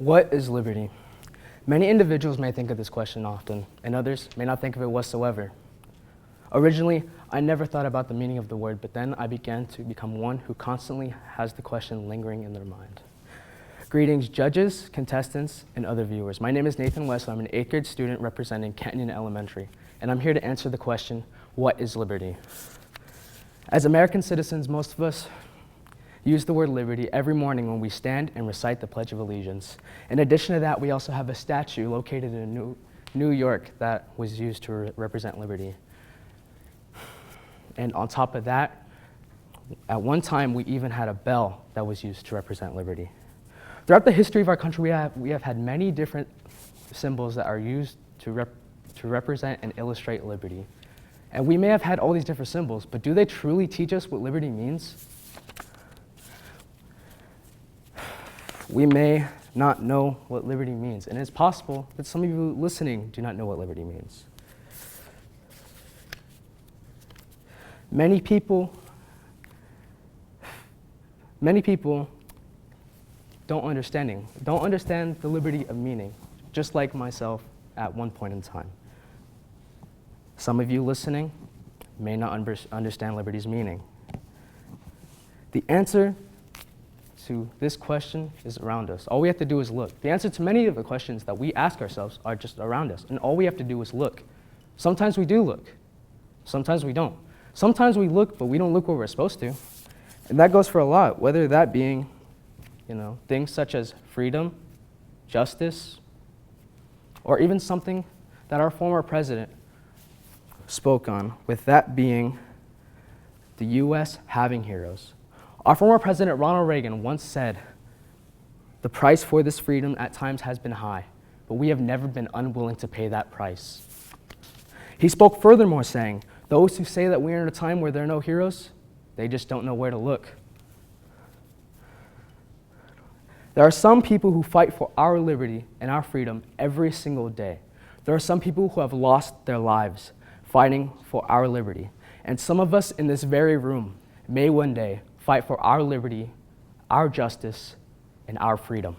What is liberty? Many individuals may think of this question often, and others may not think of it whatsoever. Originally, I never thought about the meaning of the word, but then I began to become one who constantly has the question lingering in their mind. Greetings, judges, contestants, and other viewers. My name is Nathan West. I'm an 8th grade student representing Canyon Elementary, and I'm here to answer the question, what is liberty? As American citizens, most of us use the word liberty every morning when we stand and recite the Pledge of Allegiance. In addition to that, we also have a statue located in New York that was used to represent liberty. And on top of that, at one time, we even had a bell that was used to represent liberty. Throughout the history of our country, we have had many different symbols that are used to represent and illustrate liberty. And we may have had all these different symbols, but do they truly teach us what liberty means? We may not know what liberty means, and it's possible that some of you listening do not know what liberty means. Many people don't understand the liberty of meaning, just like myself at one point in time. Some of you listening may not understand liberty's meaning. The answer to this question is around us. All we have to do is look. The answer to many of the questions that we ask ourselves are just around us, and all we have to do is look. Sometimes we do look. Sometimes we don't. Sometimes we look, but we don't look where we're supposed to. And that goes for a lot, whether that being, things such as freedom, justice, or even something that our former president spoke on, with that being the U.S. having heroes. Our former president, Ronald Reagan, once said, "The price for this freedom at times has been high, but we have never been unwilling to pay that price." He spoke furthermore, saying, "Those who say that we are in a time where there are no heroes, they just don't know where to look." There are some people who fight for our liberty and our freedom every single day. There are some people who have lost their lives fighting for our liberty. And some of us in this very room may one day fight for our liberty, our justice, and our freedom.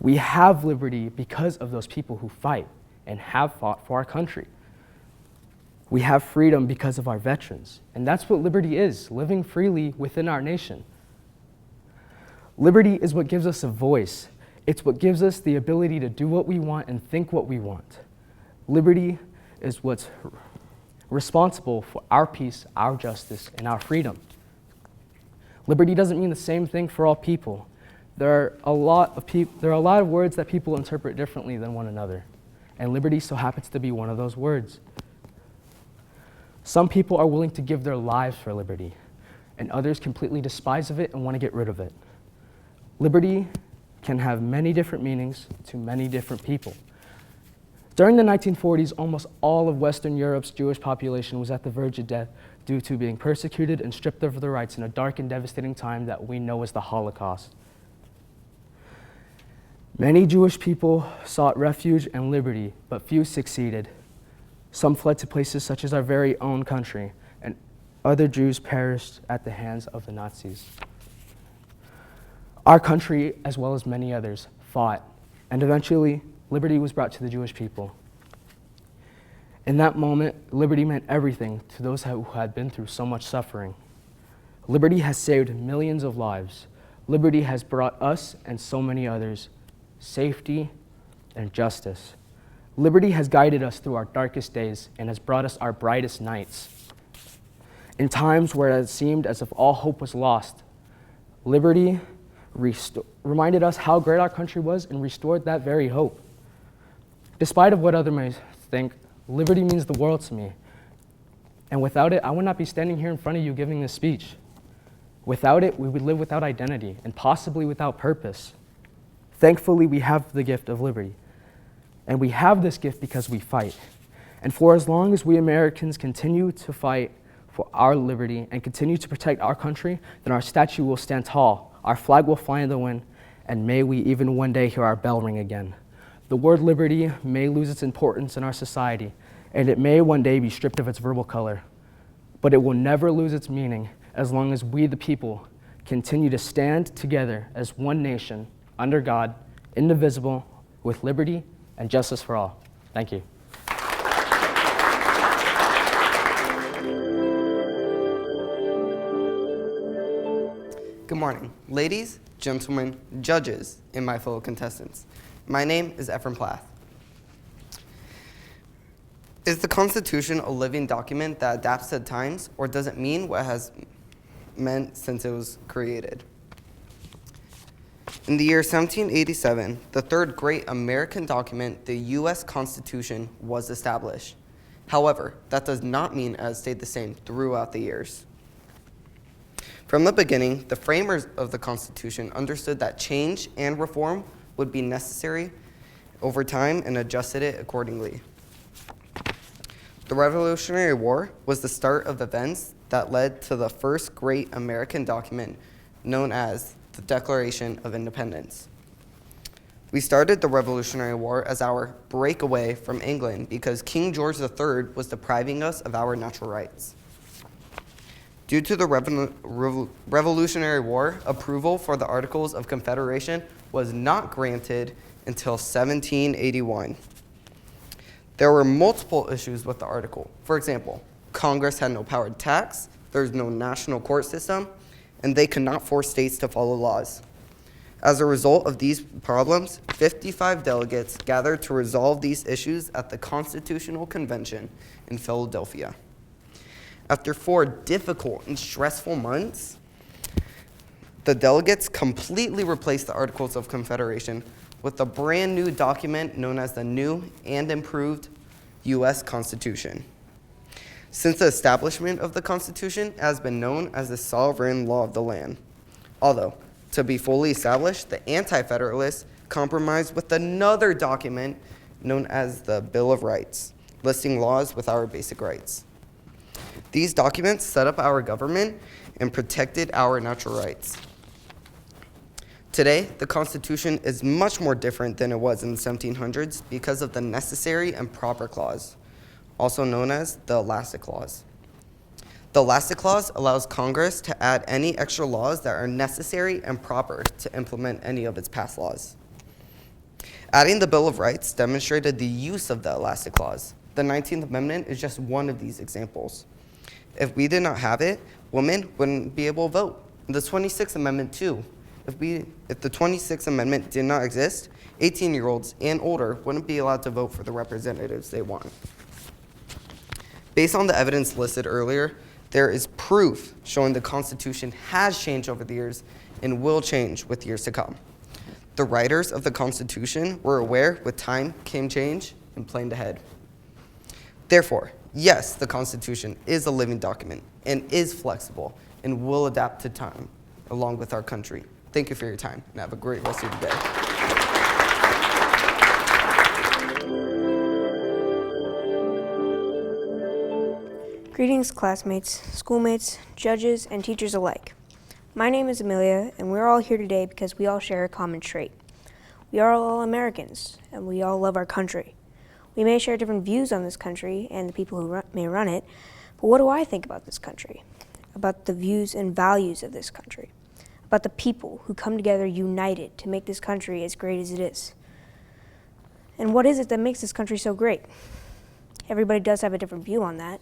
We have liberty because of those people who fight and have fought for our country. We have freedom because of our veterans, and that's what liberty is, living freely within our nation. Liberty is what gives us a voice. It's what gives us the ability to do what we want and think what we want. Liberty is what's responsible for our peace, our justice, and our freedom. Liberty doesn't mean the same thing for all people. There are a lot of words that people interpret differently than one another, and liberty so happens to be one of those words. Some people are willing to give their lives for liberty, and others completely despise of it and want to get rid of it. Liberty can have many different meanings to many different people. During the 1940s, almost all of Western Europe's Jewish population was at the verge of death due to being persecuted and stripped of their rights in a dark and devastating time that we know as the Holocaust. Many Jewish people sought refuge and liberty, but few succeeded. Some fled to places such as our very own country, and other Jews perished at the hands of the Nazis. Our country, as well as many others, fought, and eventually liberty was brought to the Jewish people. In that moment, liberty meant everything to those who had been through so much suffering. Liberty has saved millions of lives. Liberty has brought us and so many others safety and justice. Liberty has guided us through our darkest days and has brought us our brightest nights. In times where it seemed as if all hope was lost, liberty reminded us how great our country was and restored that very hope. Despite of what others may think, liberty means the world to me. And without it, I would not be standing here in front of you giving this speech. Without it, we would live without identity and possibly without purpose. Thankfully, we have the gift of liberty. And we have this gift because we fight. And for as long as we Americans continue to fight for our liberty and continue to protect our country, then our statue will stand tall, our flag will fly in the wind, and may we even one day hear our bell ring again. The word liberty may lose its importance in our society, and it may one day be stripped of its verbal color, but it will never lose its meaning as long as we, the people, continue to stand together as one nation, under God, indivisible, with liberty and justice for all. Thank you. Good morning, ladies, gentlemen, judges, and my fellow contestants. My name is Efren Plath. Is the Constitution a living document that adapts to times, or does it mean what it has meant since it was created? In the year 1787, the third great American document, the U.S. Constitution, was established. However, that does not mean it has stayed the same throughout the years. From the beginning, the framers of the Constitution understood that change and reform would be necessary over time and adjusted it accordingly. The Revolutionary War was the start of events that led to the first great American document known as the Declaration of Independence. We started the Revolutionary War as our breakaway from England because King George III was depriving us of our natural rights. Due to the Revolutionary War, approval for the Articles of Confederation was not granted until 1781. There were multiple issues with the article. For example, Congress had no power to tax, there was no national court system, and they could not force states to follow laws. As a result of these problems, 55 delegates gathered to resolve these issues at the Constitutional Convention in Philadelphia. After 4 difficult and stressful months, the delegates completely replaced the Articles of Confederation with a brand new document known as the new and improved U.S. Constitution. Since the establishment of the Constitution, it has been known as the sovereign law of the land. Although, to be fully established, the Anti-Federalists compromised with another document known as the Bill of Rights, listing laws with our basic rights. These documents set up our government and protected our natural rights. Today, the Constitution is much more different than it was in the 1700s because of the Necessary and Proper Clause, also known as the Elastic Clause. The Elastic Clause allows Congress to add any extra laws that are necessary and proper to implement any of its past laws. Adding the Bill of Rights demonstrated the use of the Elastic Clause. The 19th Amendment is just one of these examples. If we did not have it, women wouldn't be able to vote. The 26th Amendment too. If the 26th Amendment did not exist, 18-year-olds and older wouldn't be allowed to vote for the representatives they want. Based on the evidence listed earlier, there is proof showing the Constitution has changed over the years and will change with years to come. The writers of the Constitution were aware with time came change and planned ahead. Therefore, yes, the Constitution is a living document and is flexible and will adapt to time along with our country. Thank you for your time and have a great rest of your day. Greetings, classmates, schoolmates, judges, and teachers alike. My name is Amelia, and we're all here today because we all share a common trait. We are all Americans, and we all love our country. We may share different views on this country and the people who may run it, but what do I think about this country? About the views and values of this country? About the people who come together united to make this country as great as it is? And what is it that makes this country so great? Everybody does have a different view on that,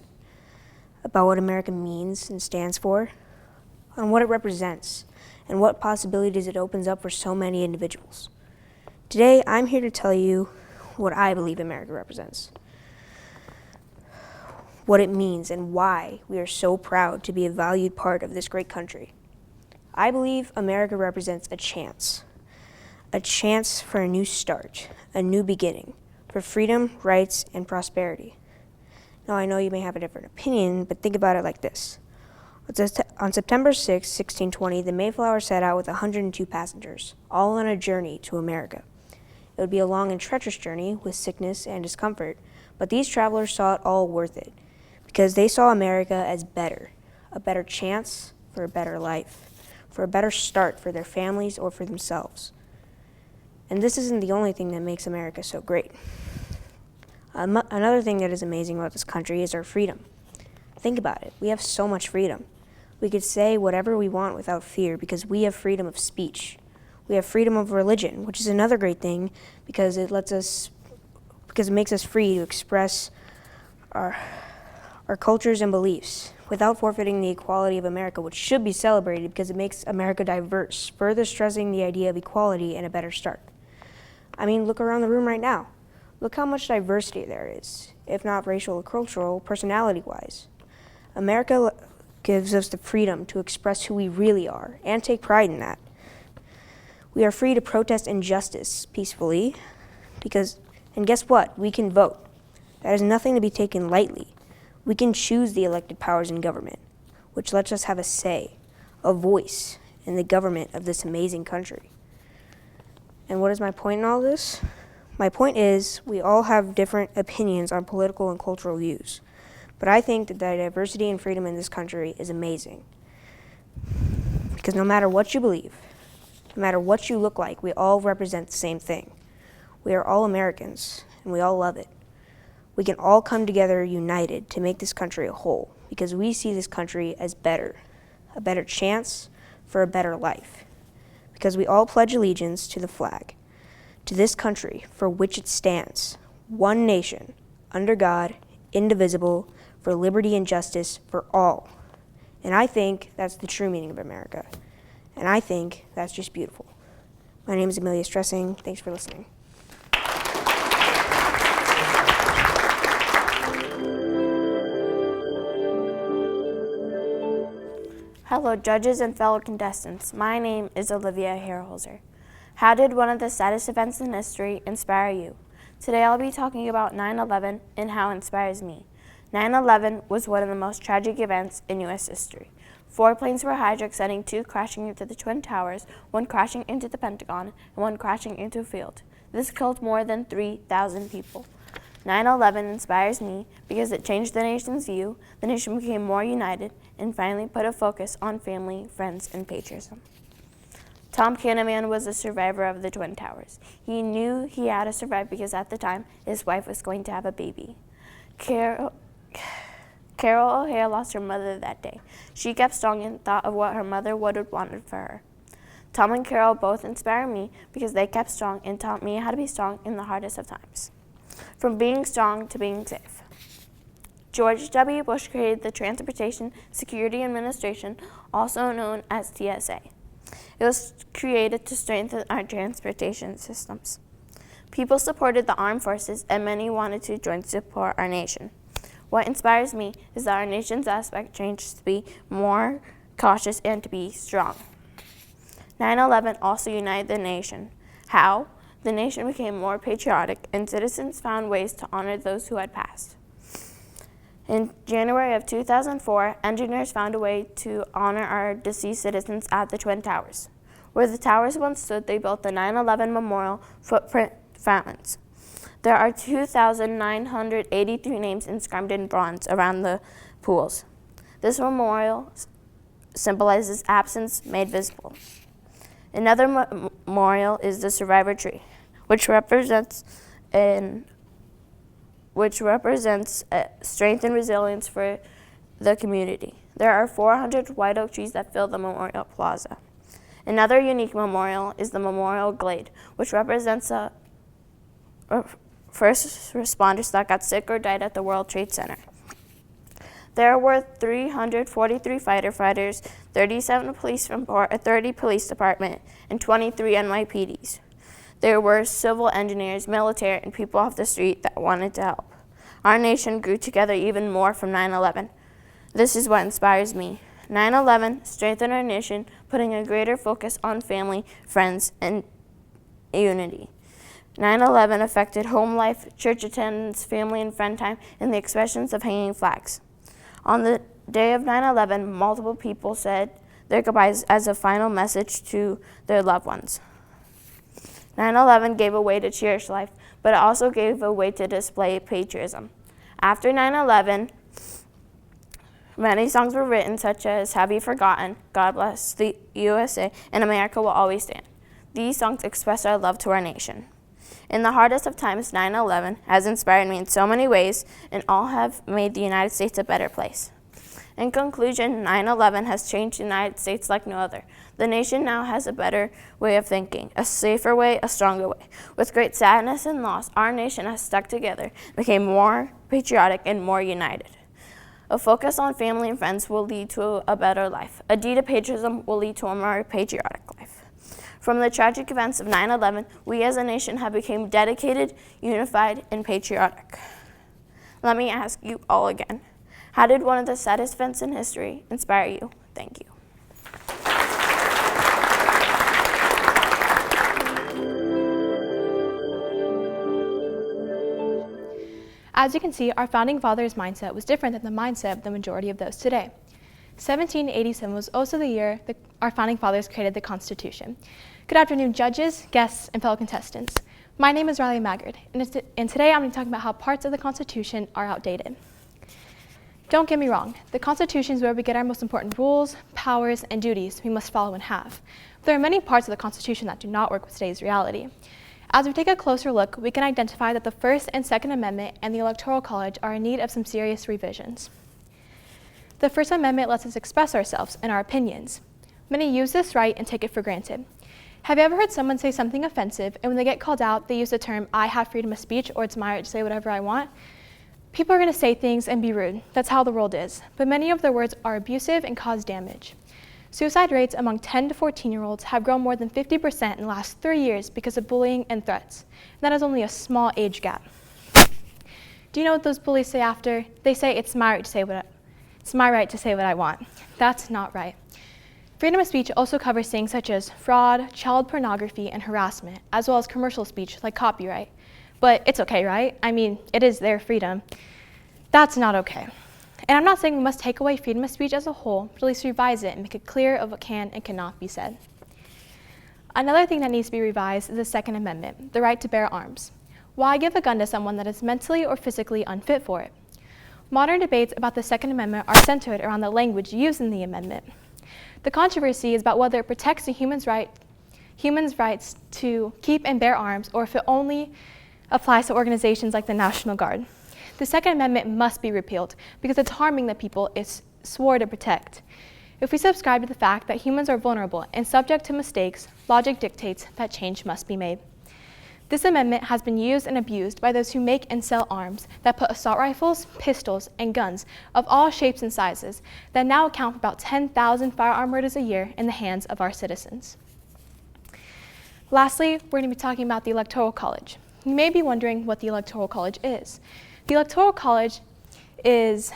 about what America means and stands for, on what it represents, and what possibilities it opens up for so many individuals. Today, I'm here to tell you what I believe America represents, what it means, and why we are so proud to be a valued part of this great country. I believe America represents a chance for a new start, a new beginning, for freedom, rights, and prosperity. Now, I know you may have a different opinion, but think about it like this. On September 6, 1620, the Mayflower set out with 102 passengers, all on a journey to America. It would be a long and treacherous journey with sickness and discomfort, but these travelers saw it all worth it because they saw America as better, a better chance for a better life, for a better start for their families or for themselves. And this isn't the only thing that makes America so great. Another thing that is amazing about this country is our freedom. Think about it. We have so much freedom. We could say whatever we want without fear because we have freedom of speech. We have freedom of religion, which is another great thing because it makes us free to express our cultures and beliefs without forfeiting the equality of America, which should be celebrated because it makes America diverse, further stressing the idea of equality and a better start. I mean, look around the room right now. Look how much diversity there is, if not racial or cultural, personality-wise. America gives us the freedom to express who we really are and take pride in that. We are free to protest injustice peacefully and guess what? We can vote. That is nothing to be taken lightly. We can choose the elected powers in government, which lets us have a say, a voice in the government of this amazing country. And what is my point in all this? My point is we all have different opinions on political and cultural views, but I think that the diversity and freedom in this country is amazing. Because no matter what you believe, no matter what you look like, we all represent the same thing. We are all Americans, and we all love it. We can all come together united to make this country a whole because we see this country as better, a better chance for a better life. Because we all pledge allegiance to the flag, to this country for which it stands, one nation, under God, indivisible, for liberty and justice for all. And I think that's the true meaning of America. And I think that's just beautiful. My name is Amelia Stressing. Thanks for listening. Hello, judges and fellow contestants. My name is Olivia Harelson. How did one of the saddest events in history inspire you? Today I'll be talking about 9/11 and how it inspires me. 9/11 was one of the most tragic events in U.S. history. 4 planes were hijacked, sending 2 crashing into the Twin Towers, 1 crashing into the Pentagon, and 1 crashing into a field. This killed more than 3,000 people. 9/11 inspires me because it changed the nation's view, the nation became more united, and finally put a focus on family, friends, and patriotism. Tom Kahneman was a survivor of the Twin Towers. He knew he had to survive because at the time, his wife was going to have a baby. Carol O'Hare lost her mother that day. She kept strong and thought of what her mother would have wanted for her. Tom and Carol both inspire me because they kept strong and taught me how to be strong in the hardest of times. From being strong to being safe. George W. Bush created the Transportation Security Administration, also known as TSA. It was created to strengthen our transportation systems. People supported the armed forces, and many wanted to join to support our nation. What inspires me is that our nation's aspect changed to be more cautious and to be strong. 9/11 also united the nation. How? The nation became more patriotic, and citizens found ways to honor those who had passed. In January of 2004, engineers found a way to honor our deceased citizens at the Twin Towers. Where the towers once stood, they built the 9/11 Memorial Footprint Fountains. There are 2,983 names inscribed in bronze around the pools. This memorial symbolizes absence made visible. Another memorial is the Survivor Tree, which represents strength and resilience for the community. There are 400 white oak trees that fill the memorial plaza. Another unique memorial is the Memorial Glade, which represents first responders that got sick or died at the World Trade Center. There were 343 fighter fighters, 37 police from 30 police department, and 23 NYPDs. There were civil engineers, military, and people off the street that wanted to help. Our nation grew together even more from 9/11. This is what inspires me. 9/11 strengthened our nation, putting a greater focus on family, friends, and unity. 9/11 affected home life, church attendance, family and friend time, and the expressions of hanging flags. On the day of 9/11, multiple people said their goodbyes as a final message to their loved ones. 9/11 gave a way to cherish life, but it also gave a way to display patriotism. After 9/11, many songs were written, such as Have You Forgotten, God Bless the USA, and America Will Always Stand. These songs express our love to our nation. In the hardest of times, 9/11 has inspired me in so many ways, and all have made the United States a better place. In conclusion, 9/11 has changed the United States like no other. The nation now has a better way of thinking, a safer way, a stronger way. With great sadness and loss, our nation has stuck together, became more patriotic and more united. A focus on family and friends will lead to a better life. A deed of patriotism will lead to a more patriotic life. From the tragic events of 9/11, we as a nation have become dedicated, unified, and patriotic. Let me ask you all again. How did one of the saddest events in history inspire you? Thank you. As you can see, our founding fathers' mindset was different than the mindset of the majority of those today. 1787 was also the year that our founding fathers created the Constitution. Good afternoon, judges, guests, and fellow contestants. My name is Riley Maggard, and today I'm going to talk about how parts of the Constitution are outdated. Don't get me wrong, the Constitution is where we get our most important rules, powers, and duties we must follow and have. But there are many parts of the Constitution that do not work with today's reality. As we take a closer look, we can identify that the First and Second Amendment and the Electoral College are in need of some serious revisions. The First Amendment lets us express ourselves and our opinions. Many use this right and take it for granted. Have you ever heard someone say something offensive, and when they get called out, they use the term, "I have freedom of speech," or "it's my right to say whatever I want"? People are going to say things and be rude. That's how the world is. But many of their words are abusive and cause damage. Suicide rates among 10 to 14-year-olds have grown more than 50% in the last 3 years because of bullying and threats. And that is only a small age gap. Do you know what those bullies say after? They say, it's my right to say what I want. That's not right. Freedom of speech also covers things such as fraud, child pornography, and harassment, as well as commercial speech like copyright. But it's okay, right? I mean, it is their freedom. That's not okay. And I'm not saying we must take away freedom of speech as a whole, but at least revise it and make it clear of what can and cannot be said. Another thing that needs to be revised is the Second Amendment, the right to bear arms. Why give a gun to someone that is mentally or physically unfit for it? Modern debates about the Second Amendment are centered around the language used in the amendment. The controversy is about whether it protects the human's rights to keep and bear arms, or if it only applies to organizations like the National Guard. The Second Amendment must be repealed because it's harming the people it swore to protect. If we subscribe to the fact that humans are vulnerable and subject to mistakes, logic dictates that change must be made. This amendment has been used and abused by those who make and sell arms that put assault rifles, pistols, and guns of all shapes and sizes that now account for about 10,000 firearm murders a year in the hands of our citizens. Lastly, we're going to be talking about the Electoral College. You may be wondering what the Electoral College is. The Electoral College is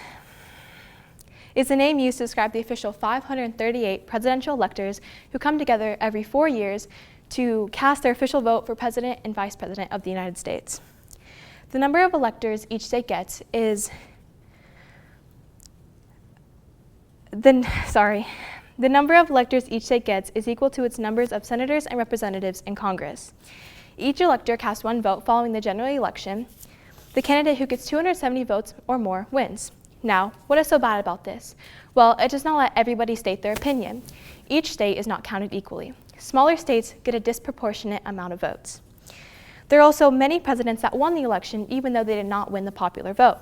the name used to describe the official 538 presidential electors who come together every 4 years to cast their official vote for President and Vice President of the United States. The number of electors each state gets is the number of electors each state gets is equal to its numbers of senators and representatives in Congress. Each elector casts one vote following the general election. The candidate who gets 270 votes or more wins. Now, what is so bad about this? Well, it does not let everybody state their opinion. Each state is not counted equally. Smaller states get a disproportionate amount of votes. There are also many presidents that won the election even though they did not win the popular vote.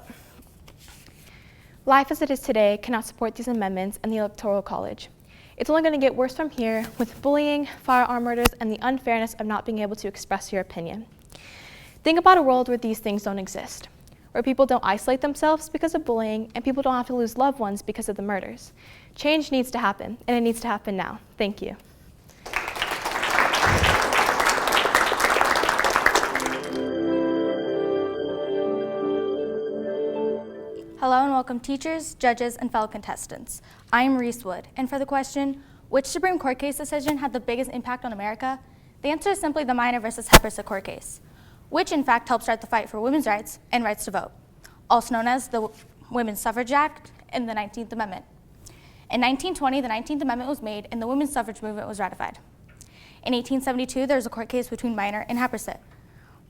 Life as it is today cannot support these amendments and the Electoral College. It's only going to get worse from here with bullying, firearm murders, and the unfairness of not being able to express your opinion. Think about a world where these things don't exist, where people don't isolate themselves because of bullying and people don't have to lose loved ones because of the murders. Change needs to happen, and it needs to happen now. Thank you. Hello and welcome teachers, judges, and fellow contestants. I am Reese Wood, and for the question, which Supreme Court case decision had the biggest impact on America? The answer is simply the Minor versus Hepburn court case, which in fact helped start the fight for women's rights and rights to vote, also known as the Women's Suffrage Act and the 19th Amendment. In 1920, the 19th Amendment was made and the women's suffrage movement was ratified. In 1872, there was a court case between Minor and Hepburn.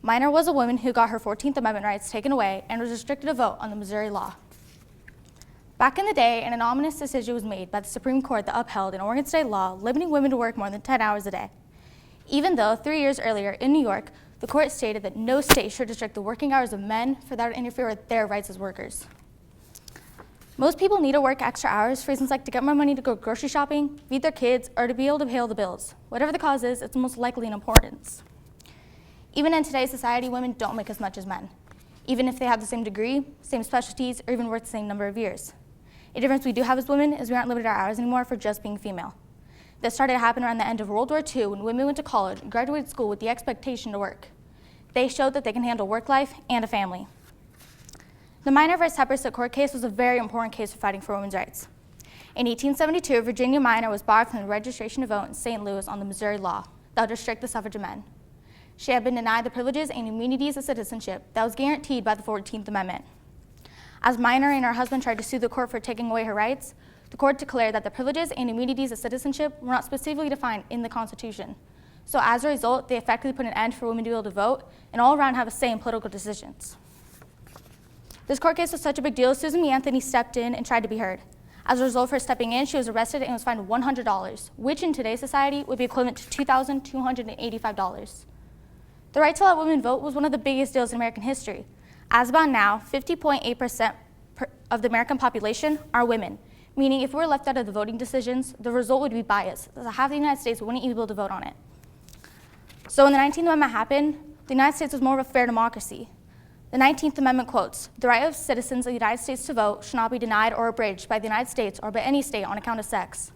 Minor was a woman who got her 14th Amendment rights taken away and was restricted to vote on the Missouri law. Back in the day, an ominous decision was made by the Supreme Court that upheld an Oregon state law limiting women to work more than 10 hours a day. Even though 3 years earlier in New York, the court stated that no state should restrict the working hours of men for that to interfere with their rights as workers. Most people need to work extra hours for reasons like to get more money to go grocery shopping, feed their kids, or to be able to pay all the bills. Whatever the cause is, it's most likely an importance. Even in today's society, women don't make as much as men, even if they have the same degree, same specialties, or even work the same number of years. A difference we do have as women is we aren't limited our hours anymore for just being female. This started to happen around the end of World War II when women went to college and graduated school with the expectation to work. They showed that they can handle work life and a family. The Minor v. Hepburn court case was a very important case for fighting for women's rights. In 1872, Virginia Minor was barred from the registration to vote in St. Louis on the Missouri law that would restrict the suffrage of men. She had been denied the privileges and immunities of citizenship that was guaranteed by the 14th Amendment. As Minor and her husband tried to sue the court for taking away her rights, the court declared that the privileges and immunities of citizenship were not specifically defined in the Constitution. So as a result, they effectively put an end for women to be able to vote and all around have a say in political decisions. This court case was such a big deal, Susan B. Anthony stepped in and tried to be heard. As a result of her stepping in, she was arrested and was fined $100, which in today's society would be equivalent to $2,285. The right to let women vote was one of the biggest deals in American history. As about now, 50.8% of the American population are women, meaning if we were left out of the voting decisions, the result would be biased. Half the United States wouldn't even be able to vote on it. So when the 19th Amendment happened, the United States was more of a fair democracy. The 19th Amendment quotes, "The right of citizens of the United States to vote shall not be denied or abridged by the United States or by any state on account of sex."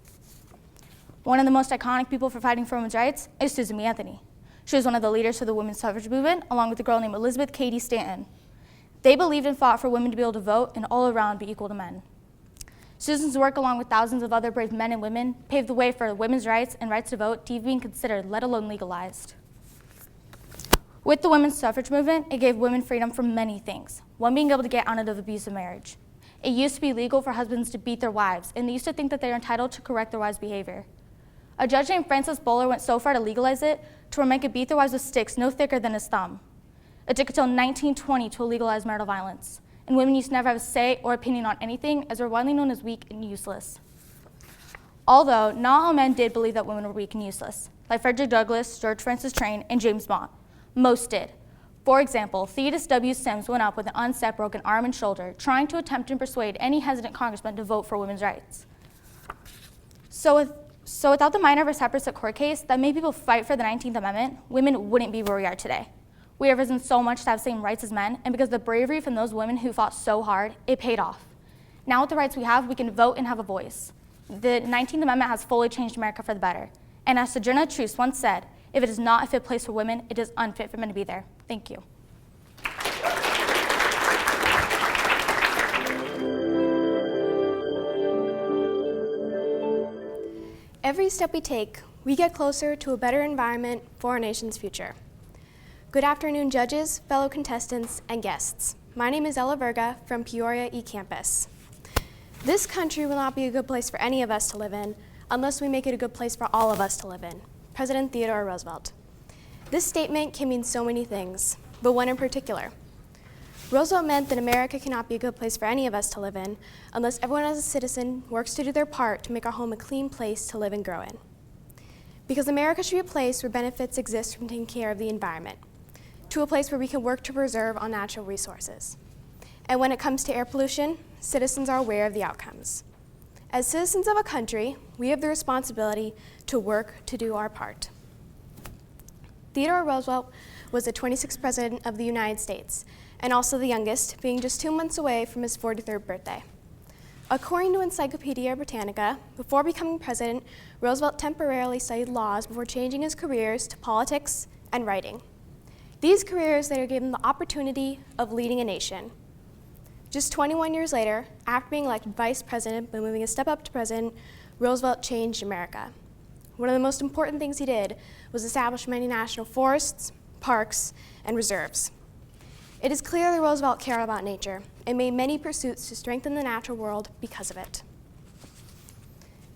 One of the most iconic people for fighting for women's rights is Susan B. Anthony. She was one of the leaders for the women's suffrage movement, along with a girl named Elizabeth Cady Stanton. They believed and fought for women to be able to vote and all around be equal to men. Susan's work, along with thousands of other brave men and women, paved the way for women's rights and rights to vote to even being considered, let alone legalized. With the women's suffrage movement, it gave women freedom from many things, one being able to get out of abusive marriage. It used to be legal for husbands to beat their wives, and they used to think that they were entitled to correct their wives' behavior. A judge named Francis Bowler went so far to legalize it to where men could beat their wives with sticks no thicker than his thumb. It took until 1920 to legalize marital violence, and women used to never have a say or opinion on anything, as they were widely known as weak and useless. Although not all men did believe that women were weak and useless, like Frederick Douglass, George Francis Train, and James Mott. Most did. For example, Theodore W. Sims went up with an unset broken arm and shoulder, trying to attempt and persuade any hesitant congressman to vote for women's rights. So without the Minor v. Hepburn court case that made people fight for the 19th Amendment, women wouldn't be where we are today. We have risen so much to have the same rights as men, and because of the bravery from those women who fought so hard, it paid off. Now with the rights we have, we can vote and have a voice. The 19th Amendment has fully changed America for the better. And as Sojourner Truth once said, "If it is not a fit place for women, it is unfit for men to be there." Thank you. Every step we take, we get closer to a better environment for our nation's future. Good afternoon, judges, fellow contestants, and guests. My name is Ella Verga from Peoria eCampus. This country will not be a good place for any of us to live in unless we make it a good place for all of us to live in. President Theodore Roosevelt. This statement can mean so many things, but one in particular. Roosevelt meant that America cannot be a good place for any of us to live in unless everyone as a citizen works to do their part to make our home a clean place to live and grow in. Because America should be a place where benefits exist from taking care of the environment, to a place where we can work to preserve our natural resources. And when it comes to air pollution, citizens are aware of the outcomes. As citizens of a country, we have the responsibility to work to do our part. Theodore Roosevelt was the 26th President of the United States, and also the youngest, being just 2 months away from his 43rd birthday. According to Encyclopedia Britannica, before becoming president, Roosevelt temporarily studied laws before changing his careers to politics and writing. These careers later gave him the opportunity of leading a nation. Just 21 years later, after being elected vice president but moving a step up to president, Roosevelt changed America. One of the most important things he did was establish many national forests, parks, and reserves. It is clear that Roosevelt cared about nature and made many pursuits to strengthen the natural world because of it.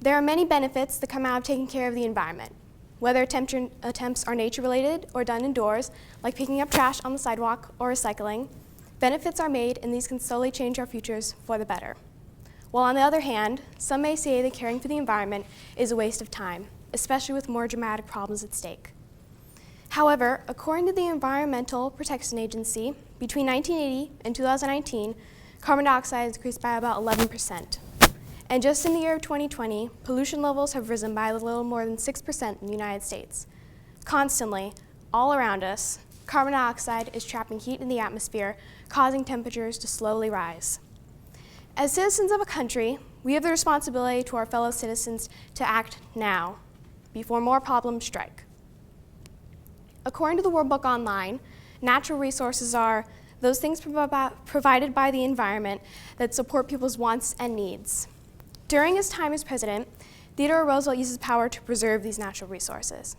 There are many benefits that come out of taking care of the environment. Whether attempts are nature-related or done indoors, like picking up trash on the sidewalk or recycling, benefits are made, and these can slowly change our futures for the better. While on the other hand, some may say that caring for the environment is a waste of time, especially with more dramatic problems at stake. However, according to the Environmental Protection Agency, between 1980 and 2019, carbon dioxide has increased by about 11%. And just in the year of 2020, pollution levels have risen by a little more than 6% in the United States. Constantly, all around us, carbon dioxide is trapping heat in the atmosphere, causing temperatures to slowly rise. As citizens of a country, we have the responsibility to our fellow citizens to act now, before more problems strike. According to the World Book Online, natural resources are those things provided by the environment that support people's wants and needs. During his time as president, Theodore Roosevelt used his power to preserve these natural resources.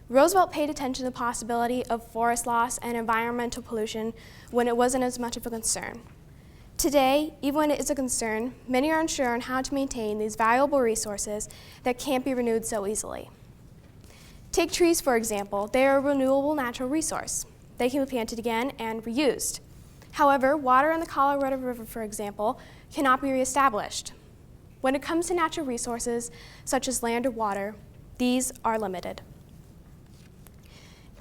Roosevelt paid attention to the possibility of forest loss and environmental pollution when it wasn't as much of a concern. Today, even when it is a concern, many are unsure on how to maintain these valuable resources that can't be renewed so easily. Take trees, for example. They are a renewable natural resource. They can be planted again and reused. However, water in the Colorado River, for example, cannot be reestablished. When it comes to natural resources, such as land or water, these are limited.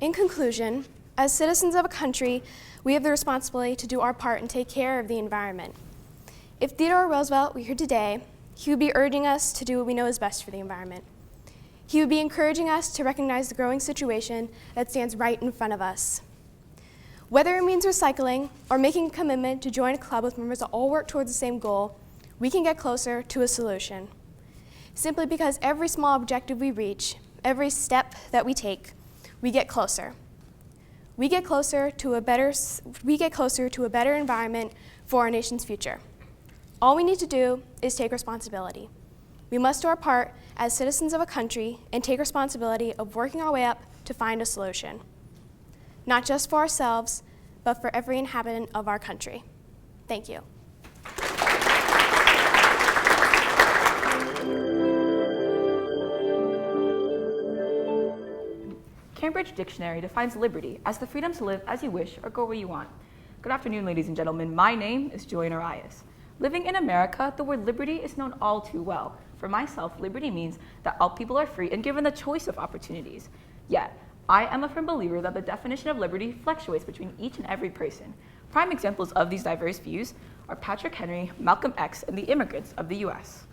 In conclusion, as citizens of a country, we have the responsibility to do our part and take care of the environment. If Theodore Roosevelt were here today, he would be urging us to do what we know is best for the environment. He would be encouraging us to recognize the growing situation that stands right in front of us. Whether it means recycling or making a commitment to join a club with members that all work towards the same goal, we can get closer to a solution. Simply because every small objective we reach, every step that we take, we get closer. We get closer to a better environment for our nation's future. All we need to do is take responsibility. We must do our part as citizens of a country and take responsibility of working our way up to find a solution. Not just for ourselves, but for every inhabitant of our country. Thank you. Cambridge Dictionary defines liberty as the freedom to live as you wish or go where you want. Good afternoon, ladies and gentlemen. My name is Julian Arias. Living in America, the word liberty is known all too well. For myself, liberty means that all people are free and given the choice of opportunities. Yet, I am a firm believer that the definition of liberty fluctuates between each and every person. Prime examples of these diverse views are Patrick Henry, Malcolm X, and the immigrants of the U.S.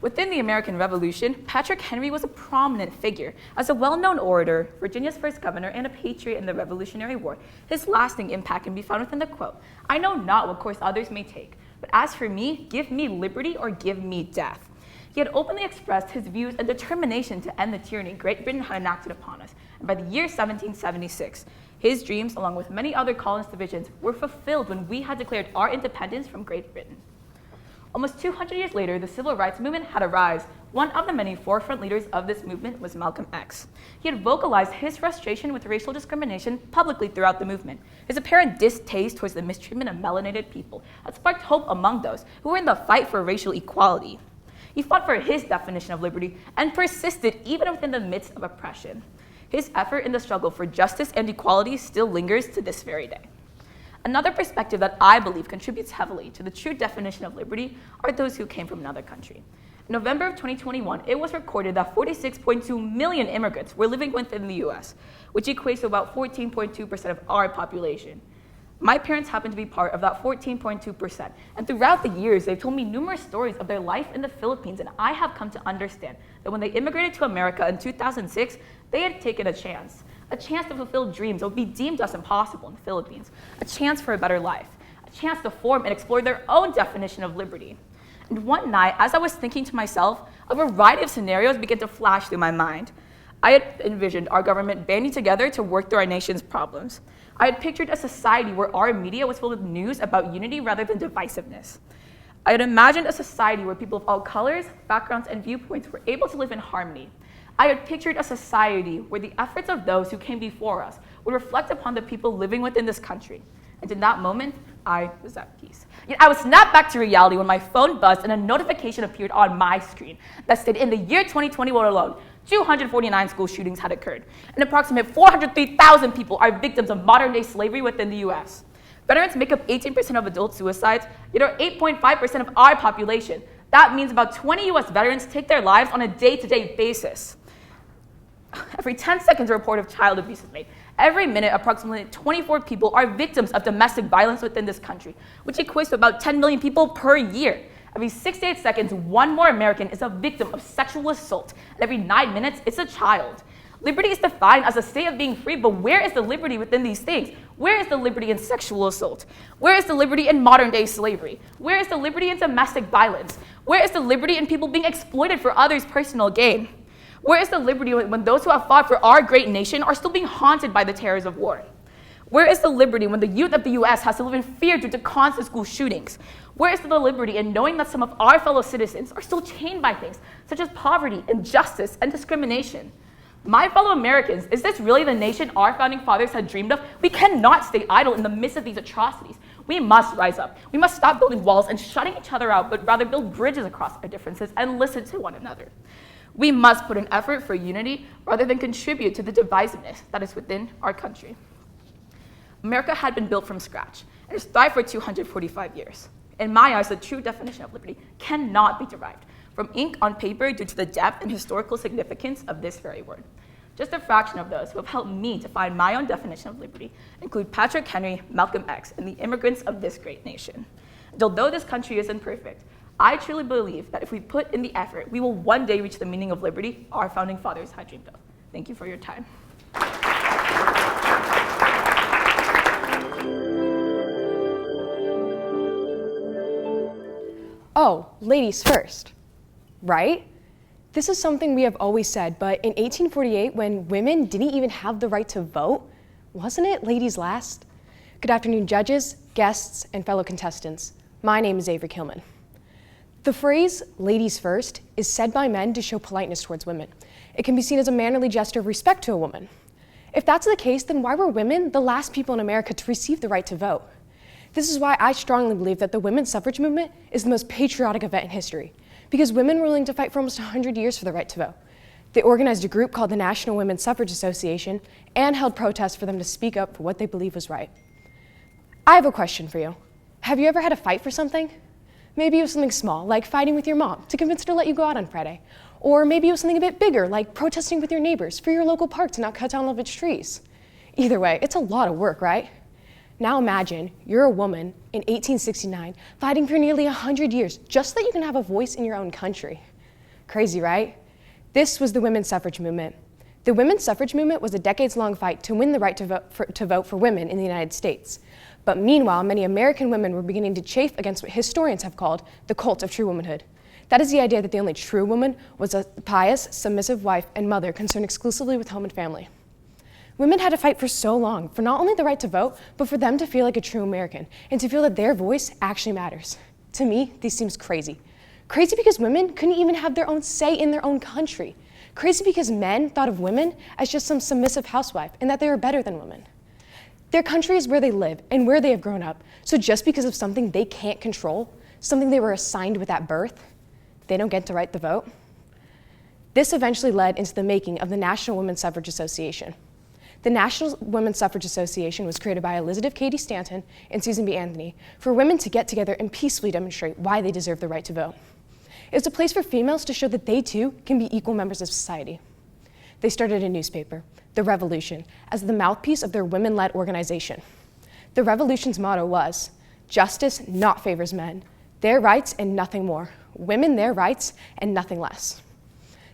Within the American Revolution, Patrick Henry was a prominent figure. As a well-known orator, Virginia's first governor, and a patriot in the Revolutionary War, his lasting impact can be found within the quote, "I know not what course others may take, but as for me, give me liberty or give me death." He had openly expressed his views and determination to end the tyranny Great Britain had enacted upon us, and by the year 1776, his dreams, along with many other colonist divisions, were fulfilled when we had declared our independence from Great Britain. Almost 200 years later, the civil rights movement had arisen. One of the many forefront leaders of this movement was Malcolm X. He had vocalized his frustration with racial discrimination publicly throughout the movement. His apparent distaste towards the mistreatment of melanated people had sparked hope among those who were in the fight for racial equality. He fought for his definition of liberty and persisted even within the midst of oppression. His effort in the struggle for justice and equality still lingers to this very day. Another perspective that I believe contributes heavily to the true definition of liberty are those who came from another country. In November of 2021, it was recorded that 46.2 million immigrants were living within the US, which equates to about 14.2% of our population. My parents happen to be part of that 14.2%, and throughout the years, they've told me numerous stories of their life in the Philippines, and I have come to understand that when they immigrated to America in 2006, they had taken a chance to fulfill dreams that would be deemed as impossible in the Philippines, a chance for a better life, a chance to form and explore their own definition of liberty. And one night, as I was thinking to myself, a variety of scenarios began to flash through my mind. I had envisioned our government banding together to work through our nation's problems. I had pictured a society where our media was filled with news about unity rather than divisiveness. I had imagined a society where people of all colors, backgrounds, and viewpoints were able to live in harmony. I had pictured a society where the efforts of those who came before us would reflect upon the people living within this country. And in that moment, I was at peace. Yet I was snapped back to reality when my phone buzzed and a notification appeared on my screen that stated in the year 2021 alone, 249 school shootings had occurred, and approximately 403,000 people are victims of modern-day slavery within the U.S. Veterans make up 18% of adult suicides, yet are 8.5% of our population. That means about 20 U.S. veterans take their lives on a day-to-day basis. Every 10 seconds, a report of child abuse is made. Every minute, approximately 24 people are victims of domestic violence within this country, which equates to about 10 million people per year. Every 6 to 8 seconds, one more American is a victim of sexual assault. And every 9 minutes, it's a child. Liberty is defined as a state of being free, but where is the liberty within these things? Where is the liberty in sexual assault? Where is the liberty in modern-day slavery? Where is the liberty in domestic violence? Where is the liberty in people being exploited for others' personal gain? Where is the liberty when those who have fought for our great nation are still being haunted by the terrors of war? Where is the liberty when the youth of the U.S. has to live in fear due to constant school shootings? Where is the liberty in knowing that some of our fellow citizens are still chained by things such as poverty, injustice, and discrimination? My fellow Americans, is this really the nation our founding fathers had dreamed of? We cannot stay idle in the midst of these atrocities. We must rise up. We must stop building walls and shutting each other out, but rather build bridges across our differences and listen to one another. We must put an effort for unity rather than contribute to the divisiveness that is within our country. America had been built from scratch and has thrived for 245 years. In my eyes, the true definition of liberty cannot be derived from ink on paper due to the depth and historical significance of this very word. Just a fraction of those who have helped me to find my own definition of liberty include Patrick Henry, Malcolm X, and the immigrants of this great nation. And although this country isn't perfect, I truly believe that if we put in the effort, we will one day reach the meaning of liberty our founding fathers had dreamed of. Thank you for your time. Oh, ladies first, right? This is something we have always said, but in 1848, when women didn't even have the right to vote, wasn't it ladies last? Good afternoon, judges, guests, and fellow contestants. My name is Avery Klingman. The phrase, ladies first, is said by men to show politeness towards women. It can be seen as a mannerly gesture of respect to a woman. If that's the case, then why were women the last people in America to receive the right to vote? This is why I strongly believe that the women's suffrage movement is the most patriotic event in history, because women were willing to fight for almost 100 years for the right to vote. They organized a group called the National Women's Suffrage Association and held protests for them to speak up for what they believed was right. I have a question for you. Have you ever had a fight for something? Maybe it was something small, like fighting with your mom to convince her to let you go out on Friday. Or maybe it was something a bit bigger, like protesting with your neighbors for your local park to not cut down all of its trees. Either way, it's a lot of work, right? Now imagine you're a woman in 1869 fighting for nearly 100 years just so that you can have a voice in your own country. Crazy, right? This was the women's suffrage movement. The women's suffrage movement was a decades-long fight to win the right to vote for women in the United States. But meanwhile, many American women were beginning to chafe against what historians have called the cult of true womanhood. That is the idea that the only true woman was a pious, submissive wife and mother concerned exclusively with home and family. Women had to fight for so long for not only the right to vote, but for them to feel like a true American and to feel that their voice actually matters. To me, this seems crazy. Crazy because women couldn't even have their own say in their own country. Crazy because men thought of women as just some submissive housewife and that they were better than women. Their country is where they live and where they have grown up. So just because of something they can't control, something they were assigned with at birth, they don't get to write the vote. This eventually led into the making of the National Women's Suffrage Association. The National Women's Suffrage Association was created by Elizabeth Cady Stanton and Susan B. Anthony for women to get together and peacefully demonstrate why they deserve the right to vote. It was a place for females to show that they too can be equal members of society. They started a newspaper, The Revolution, as the mouthpiece of their women-led organization. The Revolution's motto was, "Justice not favors men, their rights and nothing more, women their rights and nothing less."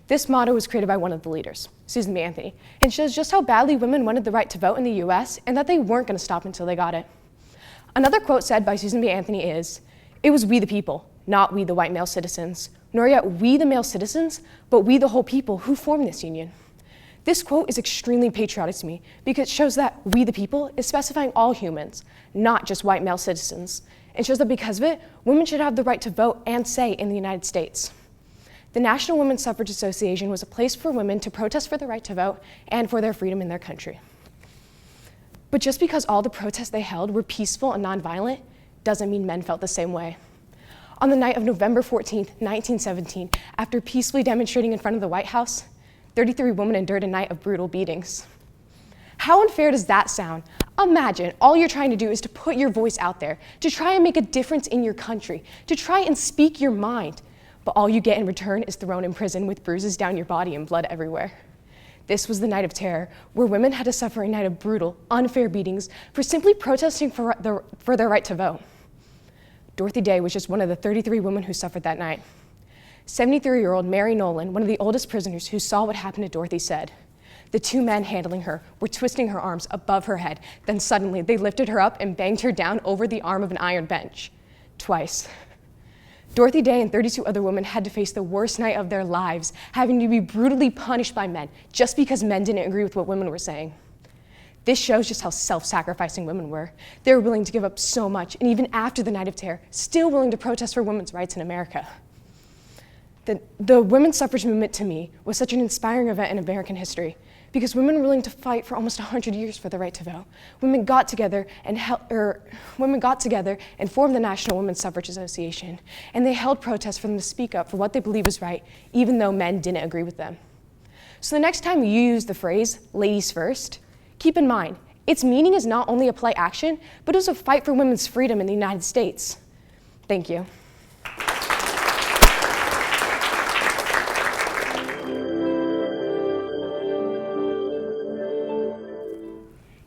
This motto was created by one of the leaders, Susan B. Anthony, and shows just how badly women wanted the right to vote in the US and that they weren't going to stop until they got it. Another quote said by Susan B. Anthony is, "It was we the people, not we the white male citizens, nor yet we the male citizens, but we the whole people who formed this union." This quote is extremely patriotic to me because it shows that we the people is specifying all humans, not just white male citizens, and shows that because of it, women should have the right to vote and say in the United States. The National Women's Suffrage Association was a place for women to protest for the right to vote and for their freedom in their country. But just because all the protests they held were peaceful and nonviolent doesn't mean men felt the same way. On the night of November 14th, 1917, after peacefully demonstrating in front of the White House, 33 women endured a night of brutal beatings. How unfair does that sound? Imagine all you're trying to do is to put your voice out there, to try and make a difference in your country, to try and speak your mind. But all you get in return is thrown in prison with bruises down your body and blood everywhere. This was the Night of Terror, where women had to suffer a night of brutal, unfair beatings for simply protesting for their right to vote. Dorothy Day was just one of the 33 women who suffered that night. 73-year-old Mary Nolan, one of the oldest prisoners who saw what happened to Dorothy, said, "The two men handling her were twisting her arms above her head. Then suddenly they lifted her up and banged her down over the arm of an iron bench. Twice." Dorothy Day and 32 other women had to face the worst night of their lives, having to be brutally punished by men just because men didn't agree with what women were saying. This shows just how self-sacrificing women were. They were willing to give up so much, and even after the Night of Terror, still willing to protest for women's rights in America. The women's suffrage movement, to me, was such an inspiring event in American history, because women were willing to fight for almost 100 years for the right to vote. Women got together and formed the National Women's Suffrage Association, and they held protests for them to speak up for what they believed was right, even though men didn't agree with them. So the next time you use the phrase, "ladies first," keep in mind, its meaning is not only a polite action, but it was a fight for women's freedom in the United States. Thank you.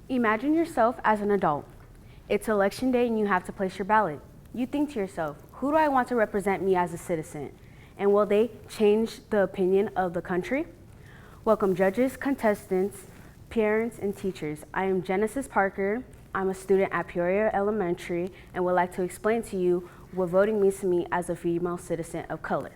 Imagine yourself as an adult. It's election day and you have to place your ballot. You think to yourself, who do I want to represent me as a citizen? And will they change the opinion of the country? Welcome judges, contestants, parents, and teachers. I am Genesis Parker. I'm a student at Peoria Elementary and would like to explain to you what voting means to me as a female citizen of color.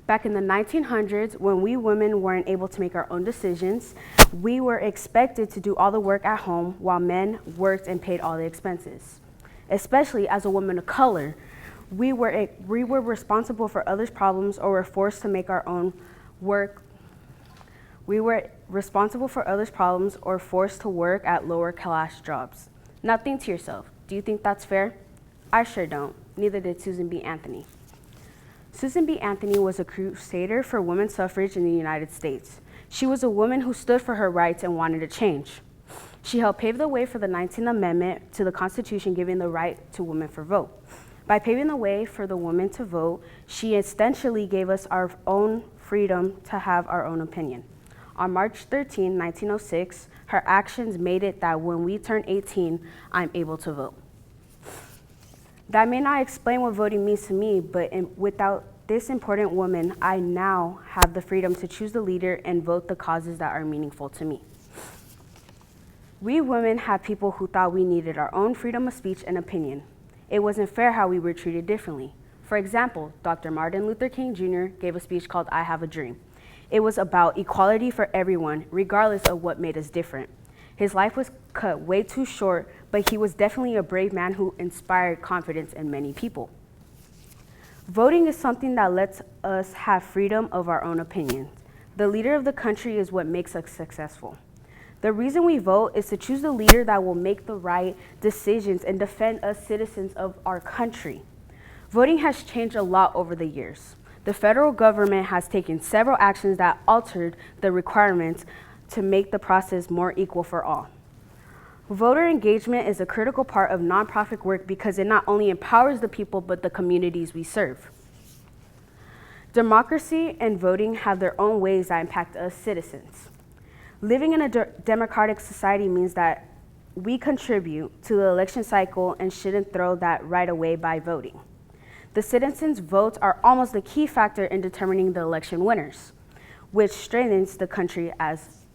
Back in the 1900s, when we women weren't able to make our own decisions, we were expected to do all the work at home while men worked and paid all the expenses. Especially as a woman of color, we were responsible for others' problems or were forced to make our own work. We were responsible for others' problems or forced to work at lower class jobs. Now think to yourself, do you think that's fair? I sure don't. Neither did Susan B. Anthony. Susan B. Anthony was a crusader for women's suffrage in the United States. She was a woman who stood for her rights and wanted to change. She helped pave the way for the 19th Amendment to the Constitution, giving the right to women for vote. By paving the way for the women to vote, she essentially gave us our own freedom to have our own opinion. On March 13, 1906, her actions made it that when we turn 18, I'm able to vote. That may not explain what voting means to me, but without this important woman, I now have the freedom to choose the leader and vote the causes that are meaningful to me. We women had people who thought we needed our own freedom of speech and opinion. It wasn't fair how we were treated differently. For example, Dr. Martin Luther King Jr. gave a speech called "I Have a Dream." It was about equality for everyone, regardless of what made us different. His life was cut way too short, but he was definitely a brave man who inspired confidence in many people. Voting is something that lets us have freedom of our own opinions. The leader of the country is what makes us successful. The reason we vote is to choose the leader that will make the right decisions and defend us citizens of our country. Voting has changed a lot over the years. The federal government has taken several actions that altered the requirements to make the process more equal for all. Voter engagement is a critical part of nonprofit work because it not only empowers the people but the communities we serve. Democracy and voting have their own ways that impact us citizens. Living in a democratic society means that we contribute to the election cycle and shouldn't throw that right away by voting. The citizens' votes are almost the key factor in determining the election winners, which strengthens the country as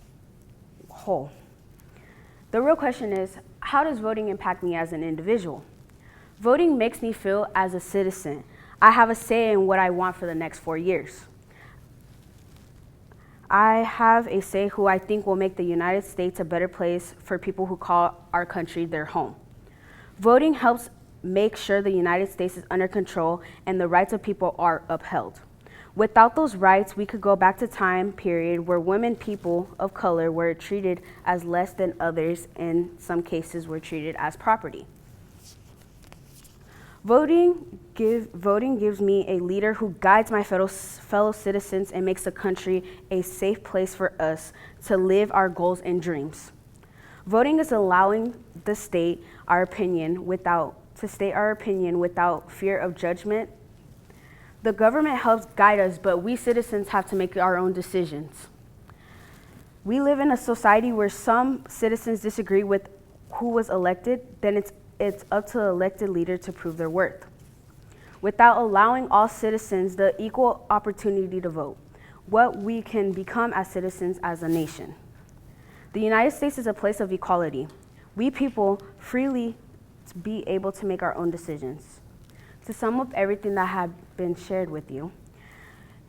a whole. The real question is, how does voting impact me as an individual? Voting makes me feel as a citizen. I have a say in what I want for the next 4 years. I have a say who I think will make the United States a better place for people who call our country their home. Voting helps make sure the United States is under control and the rights of people are upheld. Without those rights, we could go back to time period where women, people of color, were treated as less than others, in some cases were treated as property. Voting gives me a leader who guides my fellow citizens and makes the country a safe place for us to live our goals and dreams. Voting is allowing to state our opinion without fear of judgment. The government helps guide us, but we citizens have to make our own decisions. We live in a society where some citizens disagree with who was elected, then it's up to the elected leader to prove their worth. Without allowing all citizens the equal opportunity to vote, what we can become as citizens as a nation. The United States is a place of equality. We people freely be able to make our own decisions. To sum up everything that had been shared with you,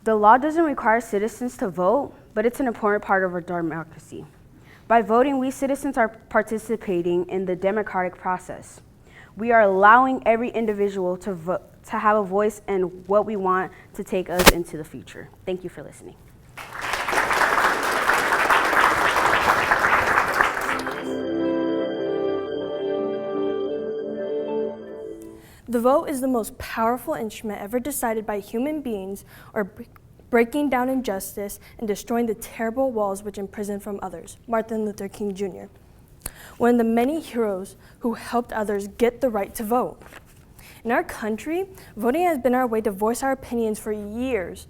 the law doesn't require citizens to vote, but it's an important part of our democracy. By voting, we citizens are participating in the democratic process. We are allowing every individual to vote, to have a voice in what we want to take us into the future. Thank you for listening. The vote is the most powerful instrument ever decided by human beings, or breaking down injustice and destroying the terrible walls which imprison from others. Martin Luther King Jr., one of the many heroes who helped others get the right to vote. In our country, voting has been our way to voice our opinions for years,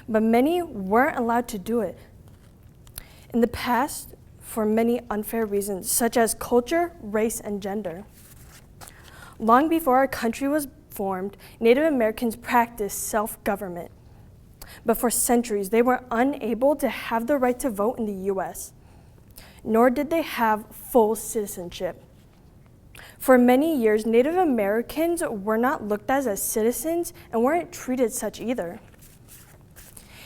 but many weren't allowed to do it in the past for many unfair reasons, such as culture, race, and gender. Long before our country was formed, Native Americans practiced self-government. But for centuries, they were unable to have the right to vote in the U.S., nor did they have full citizenship. For many years, Native Americans were not looked at as citizens and weren't treated such either.